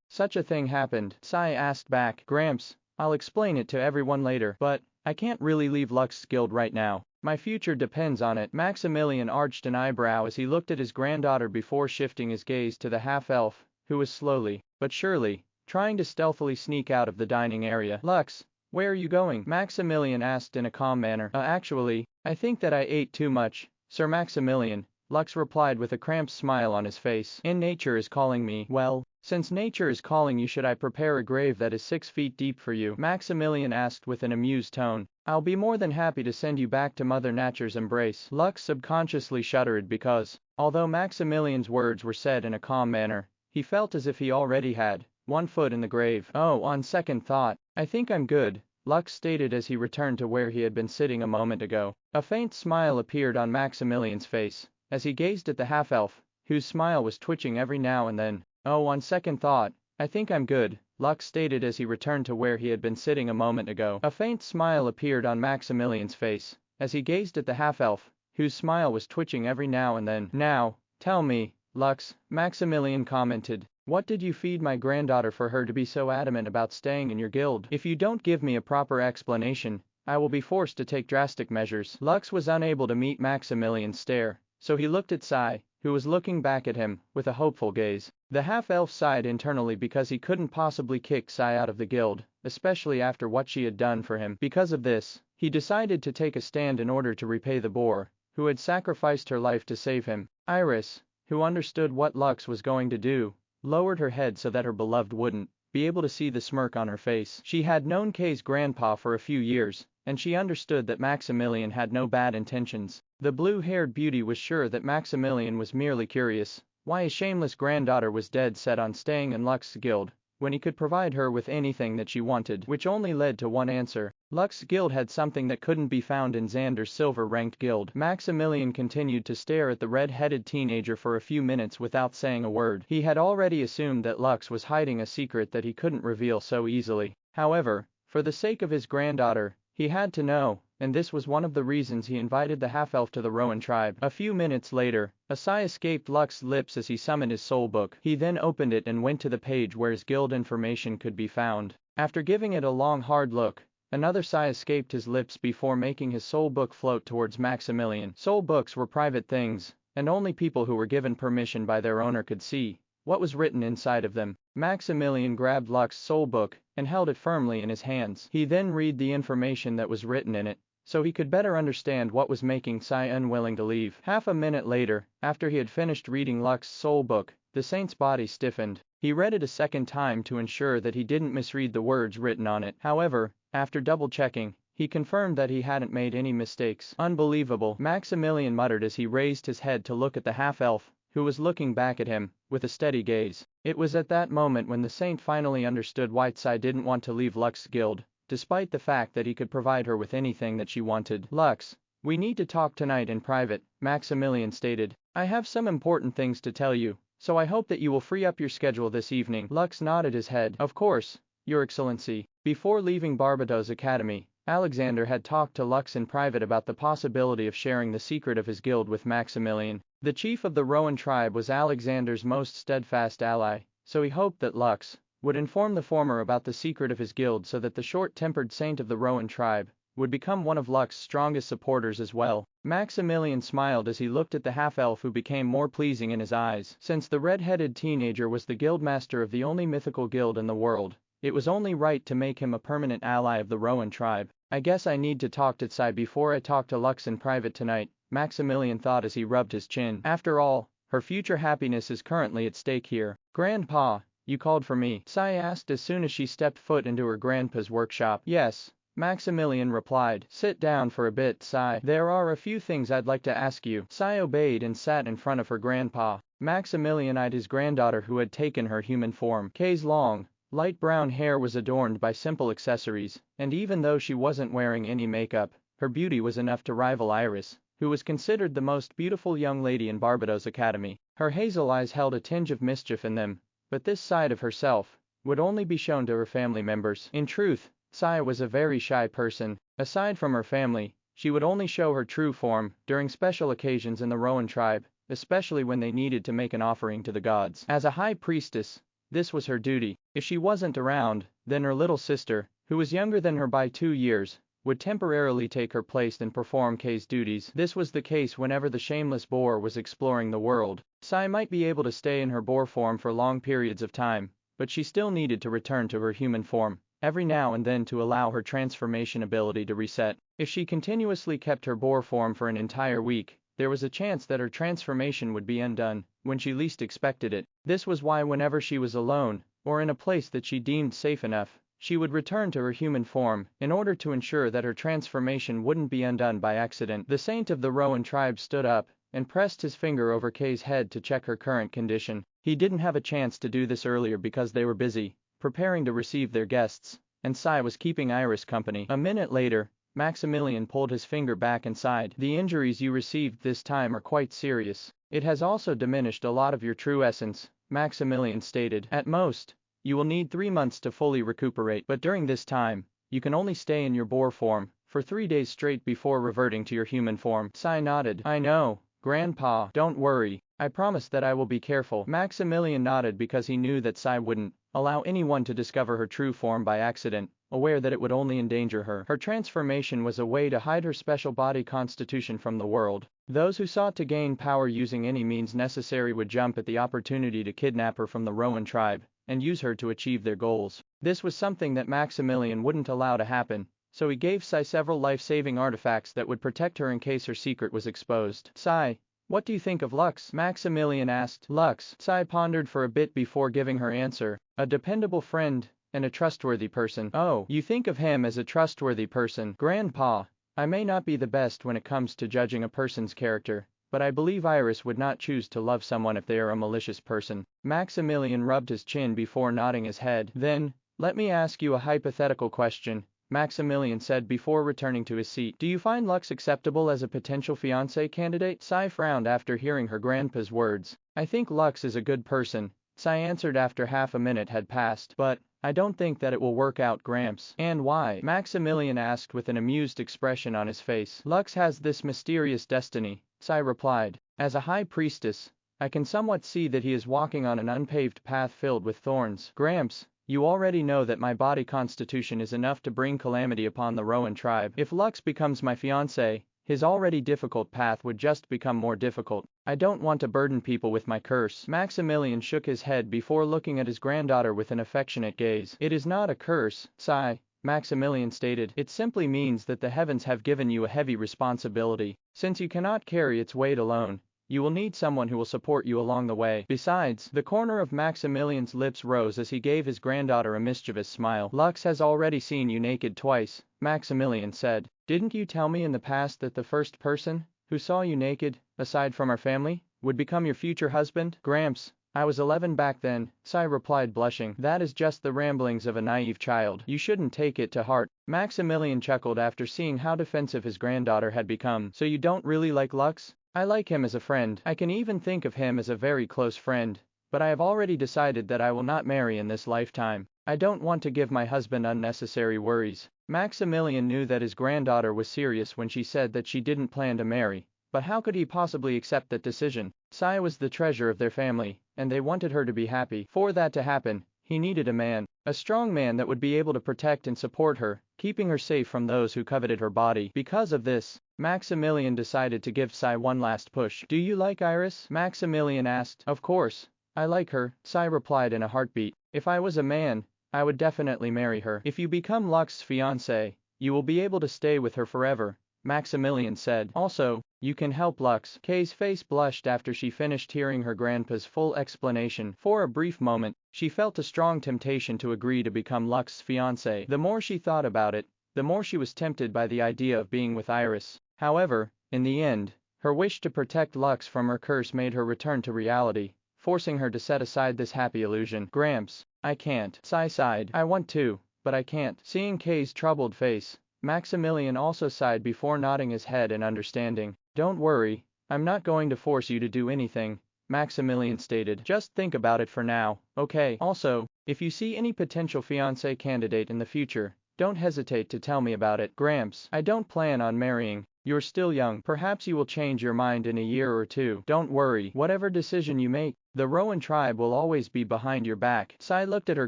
Such a thing happened, Sai asked back. Gramps, I'll explain it to everyone later, but I can't really leave Lux's guild right now. My future depends on it. Maximilian arched an eyebrow as he looked at his granddaughter before shifting his gaze to the half-elf, who was slowly, but surely, trying to stealthily sneak out of the dining area. Lux, where are you going? Maximilian asked in a calm manner. Actually, I think that I ate too much, Sir Maximilian, Lux replied with a cramped smile on his face. And nature is calling me. Well, since nature is calling you, should I prepare a grave that is 6 feet deep for you? Maximilian asked with an amused tone. I'll be more than happy to send you back to Mother Nature's embrace. Lux subconsciously shuddered because, although Maximilian's words were said in a calm manner, he felt as if he already had one foot in the grave. Oh, on second thought, I think I'm good, Lux stated as he returned to where he had been sitting a moment ago. A faint smile appeared on Maximilian's face as he gazed at the half-elf, whose smile was twitching every now and then. Oh, on second thought, I think I'm good, Lux stated as he returned to where he had been sitting a moment ago. A faint smile appeared on Maximilian's face as he gazed at the half-elf, whose smile was twitching every now and then. Now, tell me, Lux, Maximilian commented. What did you feed my granddaughter for her to be so adamant about staying in your guild? If you don't give me a proper explanation, I will be forced to take drastic measures. Lux was unable to meet Maximilian's stare, so he looked at Sai, who was looking back at him, with a hopeful gaze. The half-elf sighed internally because he couldn't possibly kick Sai out of the guild, especially after what she had done for him. Because of this, he decided to take a stand in order to repay the boar, who had sacrificed her life to save him. Iris, who understood what Lux was going to do, lowered her head so that her beloved wouldn't be able to see the smirk on her face. She had known Kay's grandpa for a few years, and she understood that Maximilian had no bad intentions. The blue-haired beauty was sure that Maximilian was merely curious why his shameless granddaughter was dead set on staying in Lux's guild, when he could provide her with anything that she wanted, which only led to one answer. Lux's guild had something that couldn't be found in Xander's silver-ranked guild. Maximilian continued to stare at the red-headed teenager for a few minutes without saying a word. He had already assumed that Lux was hiding a secret that he couldn't reveal so easily. However, for the sake of his granddaughter, he had to know, and this was one of the reasons he invited the half-elf to the Rowan tribe. A few minutes later, a sigh escaped Lux's lips as he summoned his soul book. He then opened it and went to the page where his guild information could be found. After giving it a long hard look, another sigh escaped his lips before making his soul book float towards Maximilian. Soul books were private things, and only people who were given permission by their owner could see what was written inside of them. Maximilian grabbed Lux's soul book and held it firmly in his hands. He then read the information that was written in it, so he could better understand what was making Sai unwilling to leave. Half a minute later, after he had finished reading Lux's soul book, the saint's body stiffened. He read it a second time to ensure that he didn't misread the words written on it. However, after double-checking, he confirmed that he hadn't made any mistakes. Unbelievable, Maximilian muttered as he raised his head to look at the half-elf, who was looking back at him with a steady gaze. It was at that moment when the saint finally understood why Sai didn't want to leave Lux's guild, despite the fact that he could provide her with anything that she wanted. Lux, we need to talk tonight in private, Maximilian stated. I have some important things to tell you, so I hope that you will free up your schedule this evening. Lux nodded his head. Of course, Your Excellency. Before leaving Barbados Academy, Alexander had talked to Lux in private about the possibility of sharing the secret of his guild with Maximilian. The chief of the Rowan tribe was Alexander's most steadfast ally, so he hoped that Lux would inform the former about the secret of his guild so that the short-tempered saint of the Rowan tribe would become one of Lux's strongest supporters as well. Maximilian smiled as he looked at the half-elf, who became more pleasing in his eyes. Since the red-headed teenager was the guildmaster of the only mythical guild in the world, it was only right to make him a permanent ally of the Rowan tribe. I guess I need to talk to Sai before I talk to Lux in private tonight, Maximilian thought as he rubbed his chin. After all, her future happiness is currently at stake here. Grandpa, you called for me? Sai asked as soon as she stepped foot into her grandpa's workshop. Yes, Maximilian replied. Sit down for a bit, Sai. There are a few things I'd like to ask you. Sai obeyed and sat in front of her grandpa. Maximilian eyed his granddaughter, who had taken her human form. Kay's long, light brown hair was adorned by simple accessories, and even though she wasn't wearing any makeup, her beauty was enough to rival Iris, who was considered the most beautiful young lady in Barbados Academy. Her hazel eyes held a tinge of mischief in them, but this side of herself would only be shown to her family members. In truth, Sai was a very shy person. Aside from her family, she would only show her true form during special occasions in the Rowan tribe, especially when they needed to make an offering to the gods. As a high priestess, this was her duty. If she wasn't around, then her little sister, who was younger than her by 2 years, would temporarily take her place and perform Kay's duties. This was the case whenever the shameless boar was exploring the world. Sai might be able to stay in her boar form for long periods of time, but she still needed to return to her human form every now and then to allow her transformation ability to reset. If she continuously kept her boar form for an entire week, there was a chance that her transformation would be undone when she least expected it. This was why whenever she was alone, or in a place that she deemed safe enough, she would return to her human form in order to ensure that her transformation wouldn't be undone by accident. The saint of the Rowan tribe stood up and pressed his finger over Kay's head to check her current condition. He didn't have a chance to do this earlier because they were busy preparing to receive their guests, and Sai was keeping Iris company. A minute later, Maximilian pulled his finger back and sighed. The injuries you received this time are quite serious. It has also diminished a lot of your true essence, Maximilian stated. At most, you will need 3 months to fully recuperate, but during this time, you can only stay in your boar form for 3 days straight before reverting to your human form. Sai nodded. I know, Grandpa. Don't worry, I promise that I will be careful. Maximilian nodded because he knew that Sai wouldn't allow anyone to discover her true form by accident, aware that it would only endanger her. Her transformation was a way to hide her special body constitution from the world. Those who sought to gain power using any means necessary would jump at the opportunity to kidnap her from the Rowan tribe and use her to achieve their goals. This was something that Maximilian wouldn't allow to happen, so he gave Sai several life-saving artifacts that would protect her in case her secret was exposed. Sai, what do you think of Lux? Maximilian asked. Lux, Sai pondered for a bit before giving her answer. A dependable friend, and a trustworthy person. Oh, you think of him as a trustworthy person. Grandpa, I may not be the best when it comes to judging a person's character, but I believe Iris would not choose to love someone if they are a malicious person. Maximilian rubbed his chin before nodding his head. Then, let me ask you a hypothetical question, Maximilian said before returning to his seat. Do you find Lux acceptable as a potential fiancé candidate? Sai frowned after hearing her grandpa's words. I think Lux is a good person, Sai answered after half a minute had passed, but I don't think that it will work out, Gramps. And why? Maximilian asked with an amused expression on his face. Lux has this mysterious destiny, Sai replied. As a high priestess, I can somewhat see that he is walking on an unpaved path filled with thorns. Gramps, you already know that my body constitution is enough to bring calamity upon the Rowan tribe. If Lux becomes my fiancé, his already difficult path would just become more difficult. I don't want to burden people with my curse. Maximilian shook his head before looking at his granddaughter with an affectionate gaze. It is not a curse, Sai, Maximilian stated. It simply means that the heavens have given you a heavy responsibility. Since you cannot carry its weight alone, you will need someone who will support you along the way. Besides, the corner of Maximilian's lips rose as he gave his granddaughter a mischievous smile. Lux has already seen you naked twice, Maximilian said. Didn't you tell me in the past that the first person who saw you naked, aside from our family, would become your future husband? Gramps, I was 11 back then, Sai replied blushing. That is just the ramblings of a naive child. You shouldn't take it to heart. Maximilian chuckled after seeing how defensive his granddaughter had become. So you don't really like Lux? I like him as a friend. I can even think of him as a very close friend, but I have already decided that I will not marry in this lifetime. I don't want to give my husband unnecessary worries. Maximilian knew that his granddaughter was serious when she said that she didn't plan to marry, but how could he possibly accept that decision? Sai was the treasure of their family, and they wanted her to be happy. For that to happen, he needed a man, a strong man that would be able to protect and support her, keeping her safe from those who coveted her body. Because of this, Maximilian decided to give Sai one last push. Do you like Iris? Maximilian asked. Of course, I like her, Sai replied in a heartbeat. If I was a man, I would definitely marry her. If you become Lux's fiancé, you will be able to stay with her forever, Maximilian said. Also, you can help Lux. Kay's face blushed after she finished hearing her grandpa's full explanation. For a brief moment, she felt a strong temptation to agree to become Lux's fiancé. The more she thought about it, the more she was tempted by the idea of being with Iris. However, in the end, her wish to protect Lux from her curse made her return to reality, forcing her to set aside this happy illusion. Gramps, I can't. Sai sighed. I want to, but I can't. Seeing Kay's troubled face, Maximilian also sighed before nodding his head in understanding. Don't worry, I'm not going to force you to do anything, Maximilian stated. Just think about it for now, okay? Also, if you see any potential fiancé candidate in the future, don't hesitate to tell me about it. Gramps, I don't plan on marrying. You're still young. Perhaps you will change your mind in a year or two. Don't worry. Whatever decision you make, the Rowan tribe will always be behind your back. Sai looked at her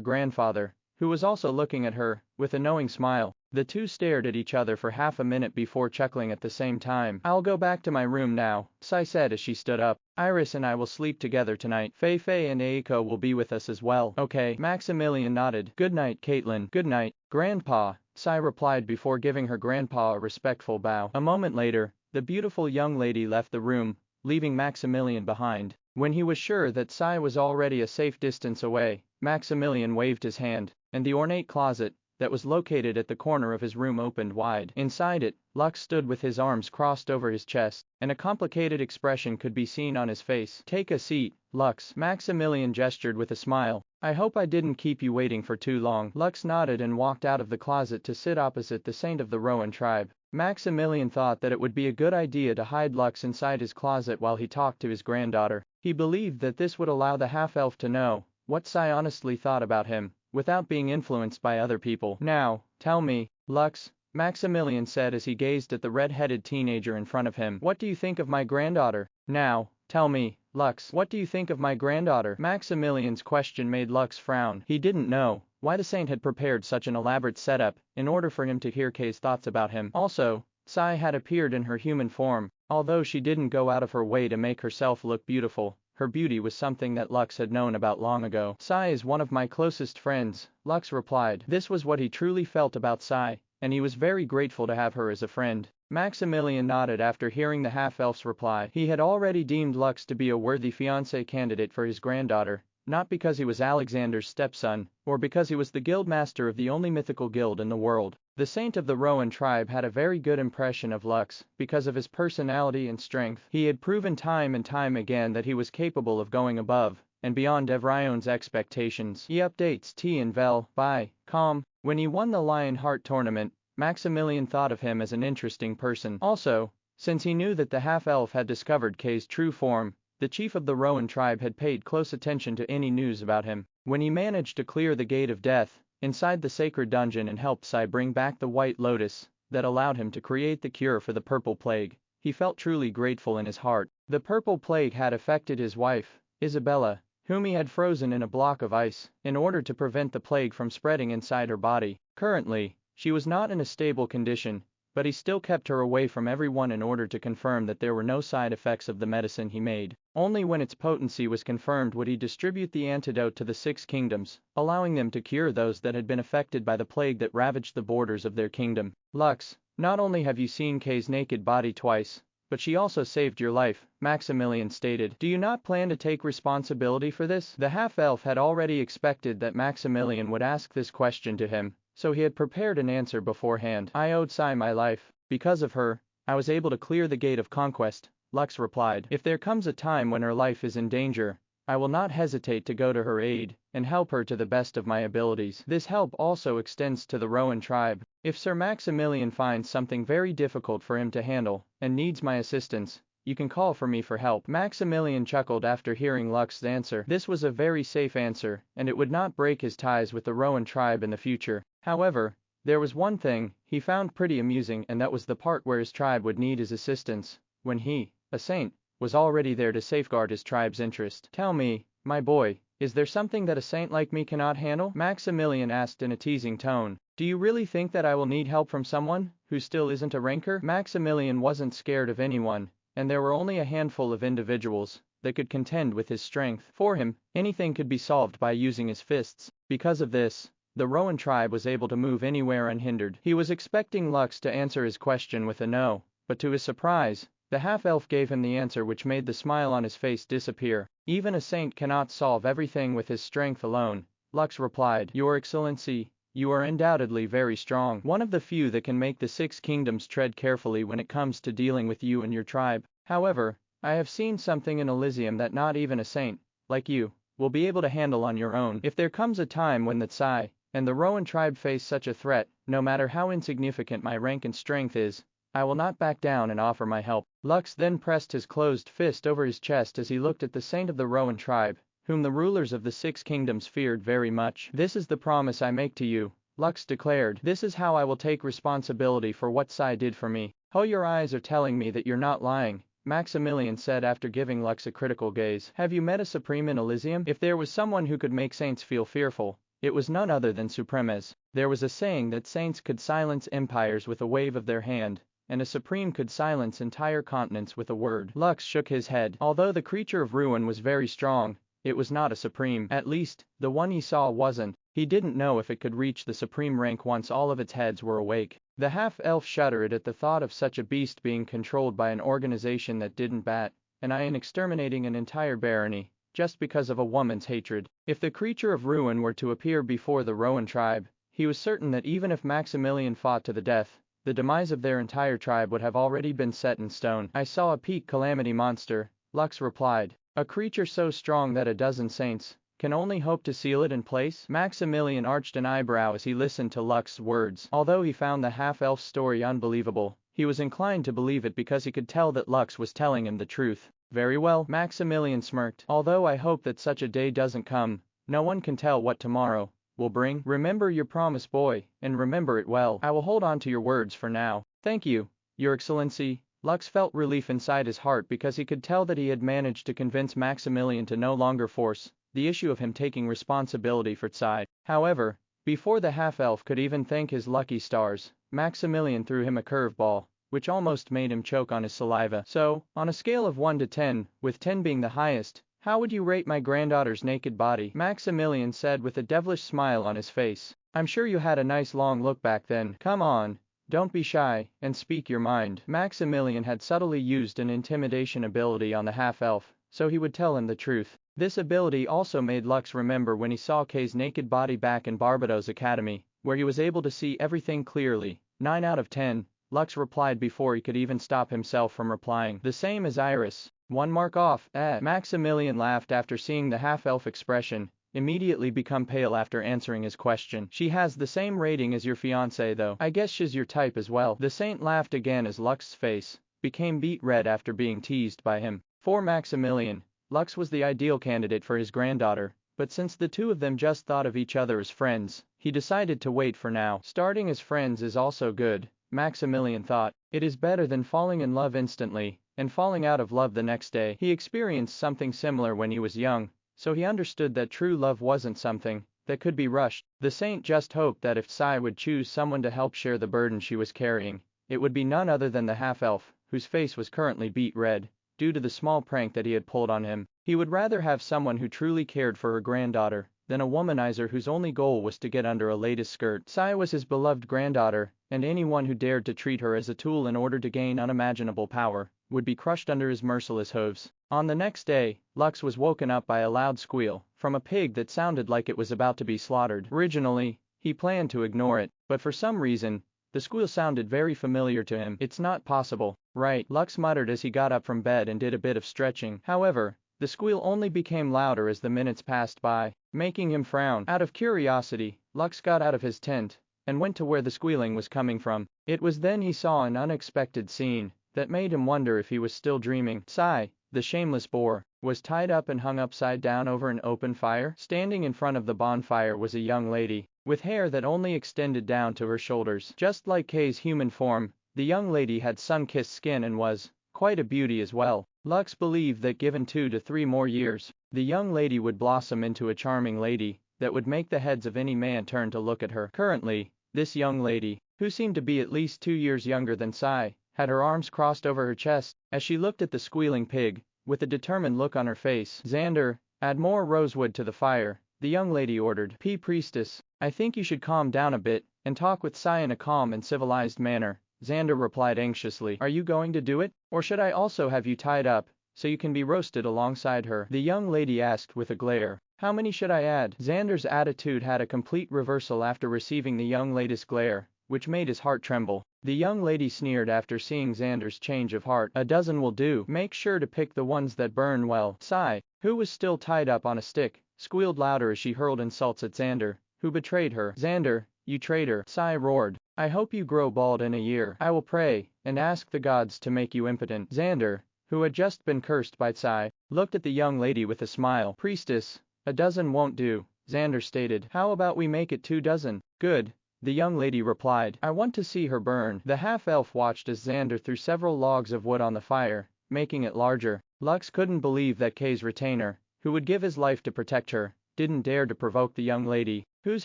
grandfather, who was also looking at her, with a knowing smile. The two stared at each other for half a minute before chuckling at the same time. I'll go back to my room now, Sai said as she stood up. Iris and I will sleep together tonight. Fei and Eiko will be with us as well. Okay. Maximilian nodded. Good night, Caitlin. Good night, Grandpa, Sai replied before giving her grandpa a respectful bow. A moment later, the beautiful young lady left the room, leaving Maximilian behind. When he was sure that Sai was already a safe distance away, Maximilian waved his hand, and the ornate closet that was located at the corner of his room opened wide. Inside it, Lux stood with his arms crossed over his chest, and a complicated expression could be seen on his face. Take a seat, Lux. Maximilian gestured with a smile. I hope I didn't keep you waiting for too long. Lux nodded and walked out of the closet to sit opposite the saint of the Rowan tribe. Maximilian thought that it would be a good idea to hide Lux inside his closet while he talked to his granddaughter. He believed that this would allow the half-elf to know what Sai honestly thought about him, without being influenced by other people. Now, tell me, Lux, Maximilian said as he gazed at the red-headed teenager in front of him. What do you think of my granddaughter? Now, tell me, Lux, what do you think of my granddaughter? Maximilian's question made Lux frown. He didn't know why the saint had prepared such an elaborate setup in order for him to hear Kay's thoughts about him. Also, Sai had appeared in her human form. Although she didn't go out of her way to make herself look beautiful, her beauty was something that Lux had known about long ago. Sai is one of my closest friends, Lux replied. This was what he truly felt about Sai, and he was very grateful to have her as a friend. Maximilian nodded after hearing the half-elf's reply. He had already deemed Lux to be a worthy fiancé candidate for his granddaughter, not because he was Alexander's stepson, or because he was the guild master of the only mythical guild in the world. The saint of the Rowan tribe had a very good impression of Lux, because of his personality and strength. He had proven time and time again that he was capable of going above and beyond Evrion's expectations. He updates T and Vel by Calm. When he won the Lionheart tournament, Maximilian thought of him as an interesting person. Also, since he knew that the half-elf had discovered Kay's true form, the chief of the Rowan tribe had paid close attention to any news about him. When he managed to clear the Gate of Death inside the sacred dungeon and helped Sai bring back the White Lotus that allowed him to create the cure for the Purple Plague, he felt truly grateful in his heart. The Purple Plague had affected his wife, Isabella, whom he had frozen in a block of ice in order to prevent the plague from spreading inside her body. Currently, she was not in a stable condition, but he still kept her away from everyone in order to confirm that there were no side effects of the medicine he made. Only when its potency was confirmed would he distribute the antidote to the 6 kingdoms, allowing them to cure those that had been affected by the plague that ravaged the borders of their kingdom. Lux, not only have you seen Kay's naked body twice, but she also saved your life, Maximilian stated. Do you not plan to take responsibility for this? The half-elf had already expected that Maximilian would ask this question to him, so he had prepared an answer beforehand. I owed Sai my life. Because of her, I was able to clear the Gate of Conquest, Lux replied. If there comes a time when her life is in danger, I will not hesitate to go to her aid and help her to the best of my abilities. This help also extends to the Rowan tribe. If Sir Maximilian finds something very difficult for him to handle and needs my assistance, you can call for me for help. Maximilian chuckled after hearing Lux's answer. This was a very safe answer, and it would not break his ties with the Rowan tribe in the future. However, there was one thing he found pretty amusing, and that was the part where his tribe would need his assistance, when he, a saint, was already there to safeguard his tribe's interest. Tell me, my boy, is there something that a saint like me cannot handle? Maximilian asked in a teasing tone. Do you really think that I will need help from someone who still isn't a ranker? Maximilian wasn't scared of anyone, and there were only a handful of individuals that could contend with his strength. For him, anything could be solved by using his fists. Because of this, the Rowan tribe was able to move anywhere unhindered. He was expecting Lux to answer his question with a no, but to his surprise, the half-elf gave him the answer which made the smile on his face disappear. Even a saint cannot solve everything with his strength alone, Lux replied. Your Excellency, you are undoubtedly very strong. One of the few that can make the 6 kingdoms tread carefully when it comes to dealing with you and your tribe. However, I have seen something in Elysium that not even a saint, like you, will be able to handle on your own. If there comes a time when the Sai and the Rowan tribe face such a threat, no matter how insignificant my rank and strength is, I will not back down and offer my help. Lux then pressed his closed fist over his chest as he looked at the saint of the Rowan tribe, whom the rulers of the 6 kingdoms feared very much. This is the promise I make to you, Lux declared. This is how I will take responsibility for what Sai did for me. Oh, your eyes are telling me that you're not lying, Maximilian said after giving Lux a critical gaze. Have you met a supreme in Elysium? If there was someone who could make saints feel fearful, it was none other than Supremes. There was a saying that saints could silence empires with a wave of their hand, and a supreme could silence entire continents with a word. Lux shook his head. Although the creature of ruin was very strong, it was not a supreme. At least, the one he saw wasn't. He didn't know if it could reach the supreme rank once all of its heads were awake. The half-elf shuddered at the thought of such a beast being controlled by an organization that didn't bat an eye in exterminating an entire barony, just because of a woman's hatred. If the creature of ruin were to appear before the Rowan tribe, he was certain that even if Maximilian fought to the death, the demise of their entire tribe would have already been set in stone. I saw a peak calamity monster, Lux replied. A creature so strong that a dozen saints can only hope to seal it in place? Maximilian arched an eyebrow as he listened to Lux's words. Although he found the half-elf's story unbelievable, he was inclined to believe it because he could tell that Lux was telling him the truth. Very well, Maximilian smirked. Although I hope that such a day doesn't come, no one can tell what tomorrow will bring. Remember your promise, boy, and remember it well. I will hold on to your words for now. Thank you, Your Excellency, Lux felt relief inside his heart because he could tell that he had managed to convince Maximilian to no longer force the issue of him taking responsibility for Tsai. However, before the half-elf could even thank his lucky stars, Maximilian threw him a curveball, which almost made him choke on his saliva. So, on a scale of 1 to 10, with 10 being the highest, how would you rate my granddaughter's naked body? Maximilian said with a devilish smile on his face. I'm sure you had a nice long look back then. Come on. Don't be shy, and speak your mind. Maximilian had subtly used an intimidation ability on the half-elf, so he would tell him the truth. This ability also made Lux remember when he saw Kay's naked body back in Barbados Academy, where he was able to see everything clearly. 9 out of 10, Lux replied before he could even stop himself from replying. The same as Iris. 1 mark off. Maximilian laughed after seeing the half-elf expression, immediately become pale after answering his question. She has the same rating as your fiancé though. I guess she's your type as well. The saint laughed again as Lux's face became beet red after being teased by him. For Maximilian, Lux was the ideal candidate for his granddaughter, but since the two of them just thought of each other as friends, he decided to wait for now. Starting as friends is also good, Maximilian thought. It is better than falling in love instantly, and falling out of love the next day. He experienced something similar when he was young, so he understood that true love wasn't something that could be rushed. The saint just hoped that if Tsai would choose someone to help share the burden she was carrying, it would be none other than the half-elf, whose face was currently beet red, due to the small prank that he had pulled on him. He would rather have someone who truly cared for her granddaughter, than a womanizer whose only goal was to get under a lady's skirt. Tsai was his beloved granddaughter, and anyone who dared to treat her as a tool in order to gain unimaginable power, would be crushed under his merciless hooves. On the next day, Lux was woken up by a loud squeal from a pig that sounded like it was about to be slaughtered. Originally, he planned to ignore it, but for some reason, the squeal sounded very familiar to him. It's not possible, right? Lux muttered as he got up from bed and did a bit of stretching. However, the squeal only became louder as the minutes passed by, making him frown. Out of curiosity, Lux got out of his tent and went to where the squealing was coming from. It was then he saw an unexpected scene that made him wonder if he was still dreaming. Tsai, the shameless boar, was tied up and hung upside down over an open fire. Standing in front of the bonfire was a young lady, with hair that only extended down to her shoulders. Just like Kay's human form, the young lady had sun-kissed skin and was quite a beauty as well. Lux believed that given 2 to 3 more years, the young lady would blossom into a charming lady that would make the heads of any man turn to look at her. Currently, this young lady, who seemed to be at least 2 years younger than Tsai, had her arms crossed over her chest as she looked at the squealing pig, with a determined look on her face. Xander, add more rosewood to the fire, the young lady ordered. Priestess, I think you should calm down a bit and talk with Tsai in a calm and civilized manner, Xander replied anxiously. Are you going to do it, or should I also have you tied up, so you can be roasted alongside her? The young lady asked with a glare. How many should I add? Xander's attitude had a complete reversal after receiving the young lady's glare, which made his heart tremble. The young lady sneered after seeing Xander's change of heart. A dozen will do. Make sure to pick the ones that burn well. Tsai, who was still tied up on a stick, squealed louder as she hurled insults at Xander, who betrayed her. Xander, you traitor, Tsai roared. I hope you grow bald in a year. I will pray and ask the gods to make you impotent. Xander, who had just been cursed by Tsai, looked at the young lady with a smile. Priestess, a dozen won't do, Xander stated. How about we make it 2 dozen? Good, the young lady replied. I want to see her burn. The half-elf watched as Xander threw several logs of wood on the fire, making it larger. Lux couldn't believe that Kay's retainer, who would give his life to protect her, didn't dare to provoke the young lady, whose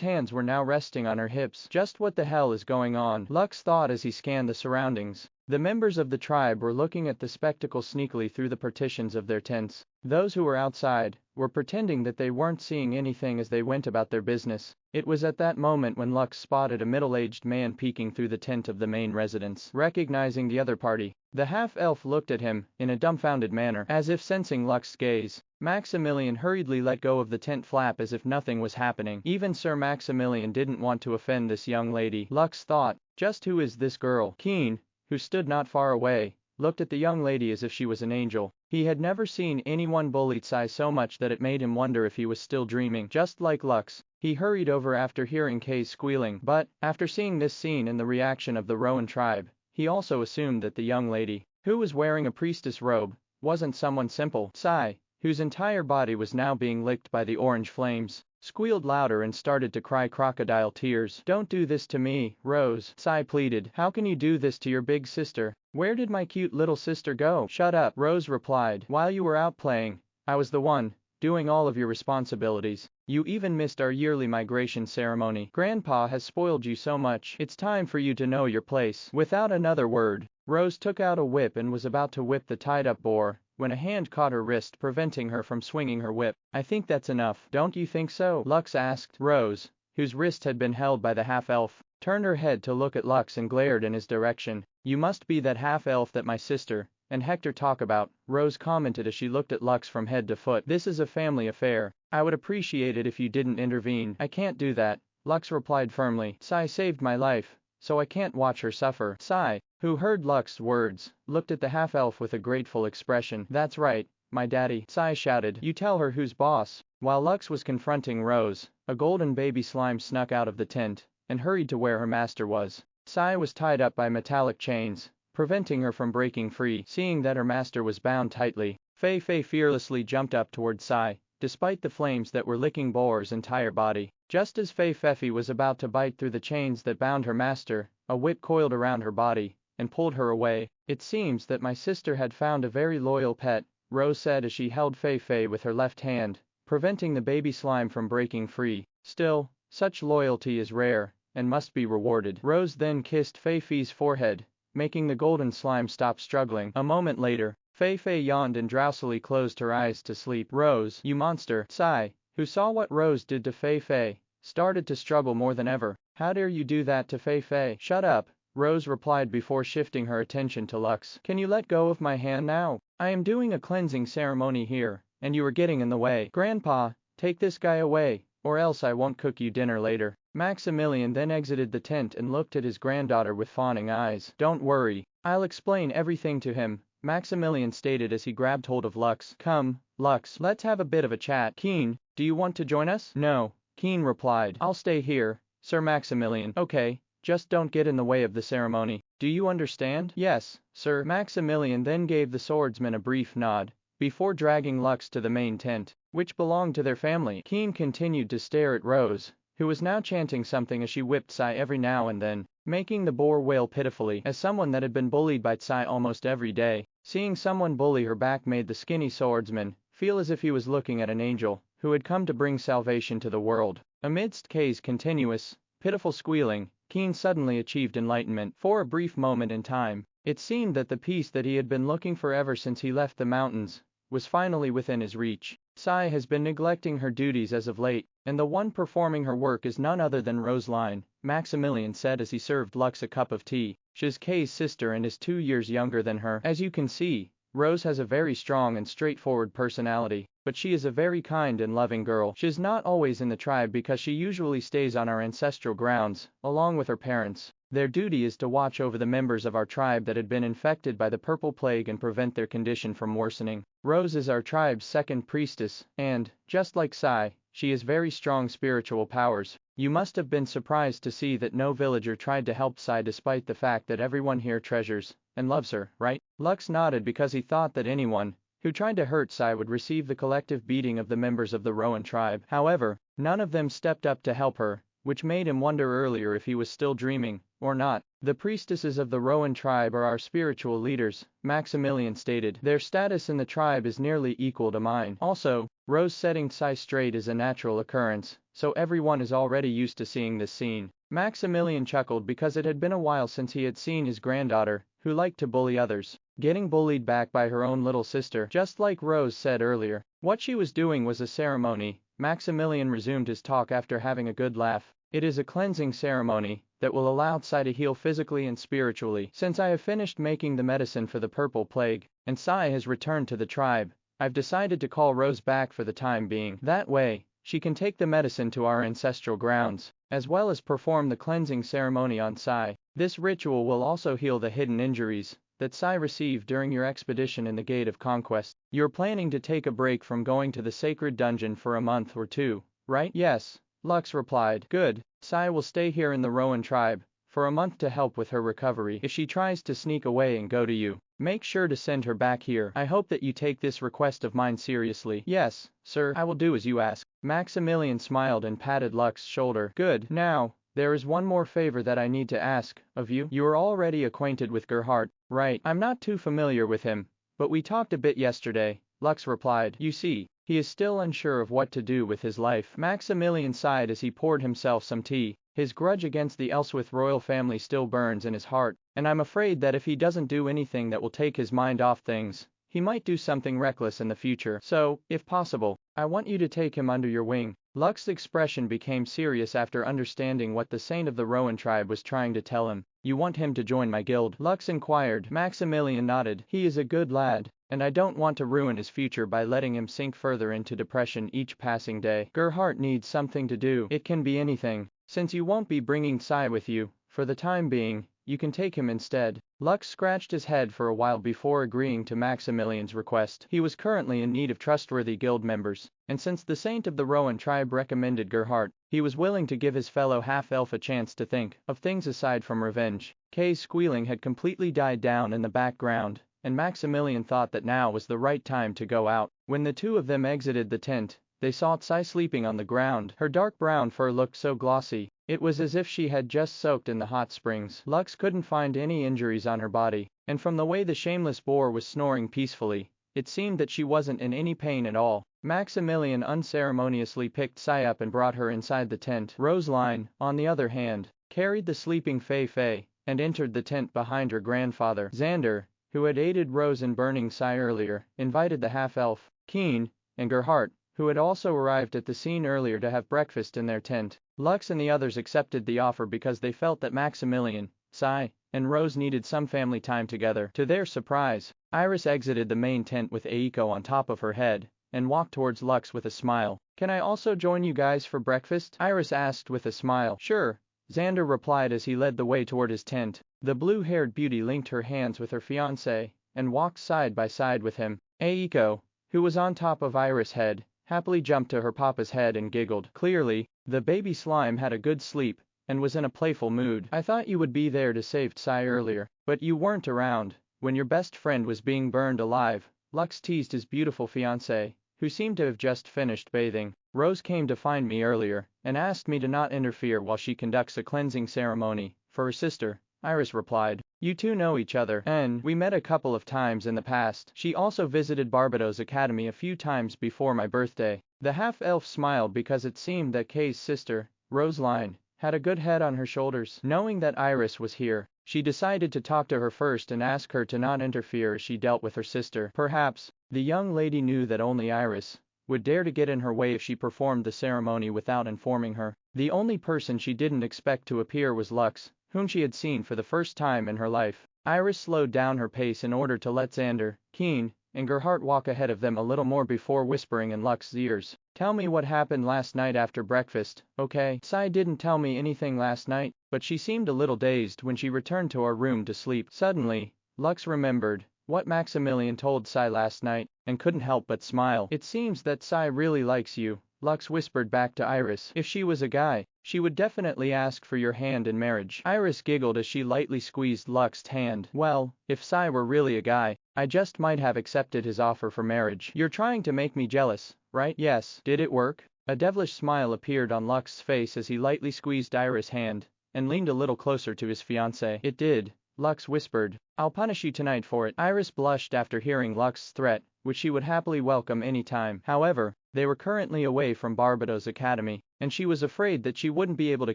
hands were now resting on her hips. Just what the hell is going on? Lux thought as he scanned the surroundings. The members of the tribe were looking at the spectacle sneakily through the partitions of their tents. Those who were outside were pretending that they weren't seeing anything as they went about their business. It was at that moment when Lux spotted a middle-aged man peeking through the tent of the main residence. Recognizing the other party, the half-elf looked at him in a dumbfounded manner, as if sensing Lux's gaze. Maximilian hurriedly let go of the tent flap as if nothing was happening. Even Sir Maximilian didn't want to offend this young lady. Lux thought, just who is this girl? Keen, who stood not far away, looked at the young lady as if she was an angel. He had never seen anyone bully Tsai so much that it made him wonder if he was still dreaming. Just like Lux, he hurried over after hearing Kay's squealing, but, after seeing this scene and the reaction of the Rowan tribe, he also assumed that the young lady, who was wearing a priestess robe, wasn't someone simple. Tsai, whose entire body was now being licked by the orange flames, squealed louder and started to cry crocodile tears. "Don't do this to me, Rose," Sai pleaded. "How can you do this to your big sister? Where did my cute little sister go?" "Shut up," Rose replied. "While you were out playing, I was the one doing all of your responsibilities. You even missed our yearly migration ceremony. Grandpa has spoiled you so much. It's time for you to know your place." Without another word, Rose took out a whip and was about to whip the tied-up boar, when a hand caught her wrist, preventing her from swinging her whip. "I think that's enough. Don't you think so?" Lux asked. Rose, whose wrist had been held by the half-elf, turned her head to look at Lux and glared in his direction. "You must be that half-elf that my sister and Hector talk about," Rose commented as she looked at Lux from head to foot. "This is a family affair. I would appreciate it if you didn't intervene." "I can't do that," Lux replied firmly. "Sai saved my life, so I can't watch her suffer." Sai, who heard Lux's words, looked at the half-elf with a grateful expression. "That's right, my daddy," Sai shouted. "You tell her who's boss." While Lux was confronting Rose, a golden baby slime snuck out of the tent and hurried to where her master was. Sai was tied up by metallic chains, preventing her from breaking free. Seeing that her master was bound tightly, Fei Fei fearlessly jumped up toward Sai, despite the flames that were licking Boar's entire body. Just as Fei Fei was about to bite through the chains that bound her master, a whip coiled around her body and pulled her away. "It seems that my sister had found a very loyal pet," Rose said as she held Fei Fei with her left hand, preventing the baby slime from breaking free. "Still, such loyalty is rare and must be rewarded." Rose then kissed Fei Fei's forehead, making the golden slime stop struggling. A moment later, Fei Fei yawned and drowsily closed her eyes to sleep. "Rose, you monster!" Sai, who saw what Rose did to Fei Fei, started to struggle more than ever. "How dare you do that to Fei Fei?" "Shut up," Rose replied before shifting her attention to Lux. "Can you let go of my hand now? I am doing a cleansing ceremony here, and you are getting in the way." "Grandpa, take this guy away, or else I won't cook you dinner later." Maximilian then exited the tent and looked at his granddaughter with fawning eyes. "Don't worry, I'll explain everything to him," Maximilian stated as he grabbed hold of Lux. "Come, Lux, let's have a bit of a chat. Keen, do you want to join us?" "No," Keen replied. "I'll stay here, Sir Maximilian." "Okay, just don't get in the way of the ceremony. Do you understand?" "Yes, sir." Maximilian then gave the swordsman a brief nod, before dragging Lux to the main tent, which belonged to their family. Keen continued to stare at Rose, who was now chanting something as she whipped Sai every now and then, making the boar wail pitifully. As someone that had been bullied by Sai almost every day, seeing someone bully her back made the skinny swordsman feel as if he was looking at an angel who had come to bring salvation to the world. Amidst Kay's continuous, pitiful squealing, Keen suddenly achieved enlightenment. For a brief moment in time, it seemed that the peace that he had been looking for ever since he left the mountains was finally within his reach. Sai has been neglecting her duties as of late, and the one performing her work is none other than Roseline, Maximilian said as he served Lux a cup of tea. She's Kay's sister and is 2 years younger than her. As you can see, Rose has a very strong and straightforward personality, but she is a very kind and loving girl. She's not always in the tribe because she usually stays on our ancestral grounds, along with her parents. Their duty is to watch over the members of our tribe that had been infected by the purple plague and prevent their condition from worsening. Rose is our tribe's second priestess, and, just like Sai, she has very strong spiritual powers. You must have been surprised to see that no villager tried to help Sai despite the fact that everyone here treasures and loves her, right? Lux nodded because he thought that anyone who tried to hurt Sai would receive the collective beating of the members of the Rowan tribe. However, none of them stepped up to help her, which made him wonder earlier if he was still dreaming, or not. "The priestesses of the Rowan tribe are our spiritual leaders," Maximilian stated. "Their status in the tribe is nearly equal to mine. Also, Rose setting Sai straight is a natural occurrence, so everyone is already used to seeing this scene." Maximilian chuckled because it had been a while since he had seen his granddaughter, who liked to bully others, getting bullied back by her own little sister. Just like Rose said earlier, what she was doing was a ceremony. Maximilian resumed his talk after having a good laugh. "It is a cleansing ceremony that will allow Sai to heal physically and spiritually. Since I have finished making the medicine for the purple plague, and Sai has returned to the tribe, I've decided to call Rose back for the time being. That way, she can take the medicine to our ancestral grounds, as well as perform the cleansing ceremony on Sai. This ritual will also heal the hidden injuries that Sai received during your expedition in the Gate of Conquest. You're planning to take a break from going to the sacred dungeon for a month or two, right?" "Yes," Lux replied. "Good. Sai will stay here in the Rowan tribe for a month to help with her recovery. If she tries to sneak away and go to you, make sure to send her back here. I hope that you take this request of mine seriously. Yes, sir, I will do as you ask. Maximilian smiled and patted Lux's shoulder. Good. Now, there is one more favor that I need to ask of you. You are already acquainted with Gerhardt, right? I'm not too familiar with him, but we talked a bit yesterday, Lux replied. You see, he is still unsure of what to do with his life. Maximilian sighed as he poured himself some tea. His grudge against the Ellsworth royal family still burns in his heart, and I'm afraid that if he doesn't do anything that will take his mind off things, he might do something reckless in the future. So, if possible, I want you to take him under your wing. Lux's expression became serious after understanding what the saint of the Rowan tribe was trying to tell him. You want him to join my guild? Lux inquired. Maximilian nodded. He is a good lad, and I don't want to ruin his future by letting him sink further into depression each passing day. Gerhardt needs something to do. It can be anything. Since you won't be bringing Sai with you, for the time being, you can take him instead. Lux scratched his head for a while before agreeing to Maximilian's request. He was currently in need of trustworthy guild members, and since the saint of the Rowan tribe recommended Gerhardt, he was willing to give his fellow half-elf a chance to think of things aside from revenge. Kay's squealing had completely died down in the background, and Maximilian thought that now was the right time to go out. When the two of them exited the tent, they saw Sai sleeping on the ground. Her dark brown fur looked so glossy, it was as if she had just soaked in the hot springs. Lux couldn't find any injuries on her body, and from the way the shameless boar was snoring peacefully, it seemed that she wasn't in any pain at all. Maximilian unceremoniously picked Sai up and brought her inside the tent. Rosaline, on the other hand, carried the sleeping Fei and entered the tent behind her grandfather. Xander, who had aided Rose in burning Sai earlier, invited the half-elf, Keen, and Gerhardt, who had also arrived at the scene earlier, to have breakfast in their tent. Lux and the others accepted the offer because they felt that Maximilian, Sai, and Rose needed some family time together. To their surprise, Iris exited the main tent with Eiko on top of her head, and walked towards Lux with a smile. Can I also join you guys for breakfast? Iris asked with a smile. Sure, Xander replied as he led the way toward his tent. The blue-haired beauty linked her hands with her fiancé, and walked side by side with him. Eiko, who was on top of Iris' head, happily jumped to her papa's head and giggled. Clearly, the baby slime had a good sleep, and was in a playful mood. I thought you would be there to save Sai earlier, but you weren't around when your best friend was being burned alive, Lux teased his beautiful fiancé, who seemed to have just finished bathing. Rose came to find me earlier, and asked me to not interfere while she conducts a cleansing ceremony for her sister, Iris replied. You two know each other, and we met a couple of times in the past. She also visited Barbados Academy a few times before my birthday. The half-elf smiled because it seemed that Kay's sister, Rosaline, had a good head on her shoulders. Knowing that Iris was here, she decided to talk to her first and ask her to not interfere as she dealt with her sister. Perhaps, the young lady knew that only Iris would dare to get in her way if she performed the ceremony without informing her. The only person she didn't expect to appear was Lux, whom she had seen for the first time in her life. Iris slowed down her pace in order to let Xander, Keen, and Gerhardt walk ahead of them a little more before whispering in Lux's ears. Tell me what happened last night after breakfast, okay? Sai didn't tell me anything last night, but she seemed a little dazed when she returned to our room to sleep. Suddenly, Lux remembered what Maximilian told Sai last night, and couldn't help but smile. It seems that Sai really likes you, Lux whispered back to Iris. If she was a guy, she would definitely ask for your hand in marriage. Iris giggled as she lightly squeezed Lux's hand. Well, if Sai were really a guy, I just might have accepted his offer for marriage. You're trying to make me jealous, right? Yes. Did it work? A devilish smile appeared on Lux's face as he lightly squeezed Iris' hand, and leaned a little closer to his fiancée. It did, Lux whispered. I'll punish you tonight for it. Iris blushed after hearing Lux's threat, which she would happily welcome any time. However, they were currently away from Barbados Academy, and she was afraid that she wouldn't be able to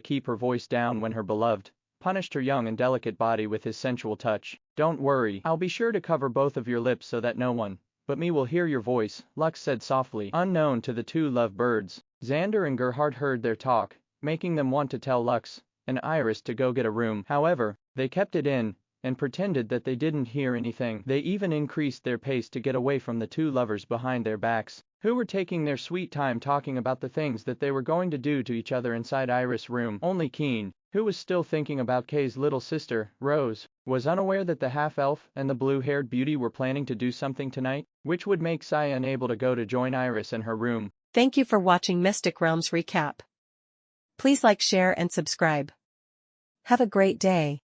keep her voice down when her beloved punished her young and delicate body with his sensual touch. Don't worry, I'll be sure to cover both of your lips so that no one but me will hear your voice, Lux said softly. Unknown to the two lovebirds, Xander and Gerhardt heard their talk, making them want to tell Lux and Iris to go get a room. However, they kept it in, and pretended that they didn't hear anything. They even increased their pace to get away from the two lovers behind their backs, who were taking their sweet time talking about the things that they were going to do to each other inside Iris' room. Only Keen, who was still thinking about Kay's little sister, Rose, was unaware that the half-elf and the blue-haired beauty were planning to do something tonight, which would make Sai unable to go to join Iris in her room. Thank you for watching Mystic Realms Recap. Please like, share and subscribe. Have a great day.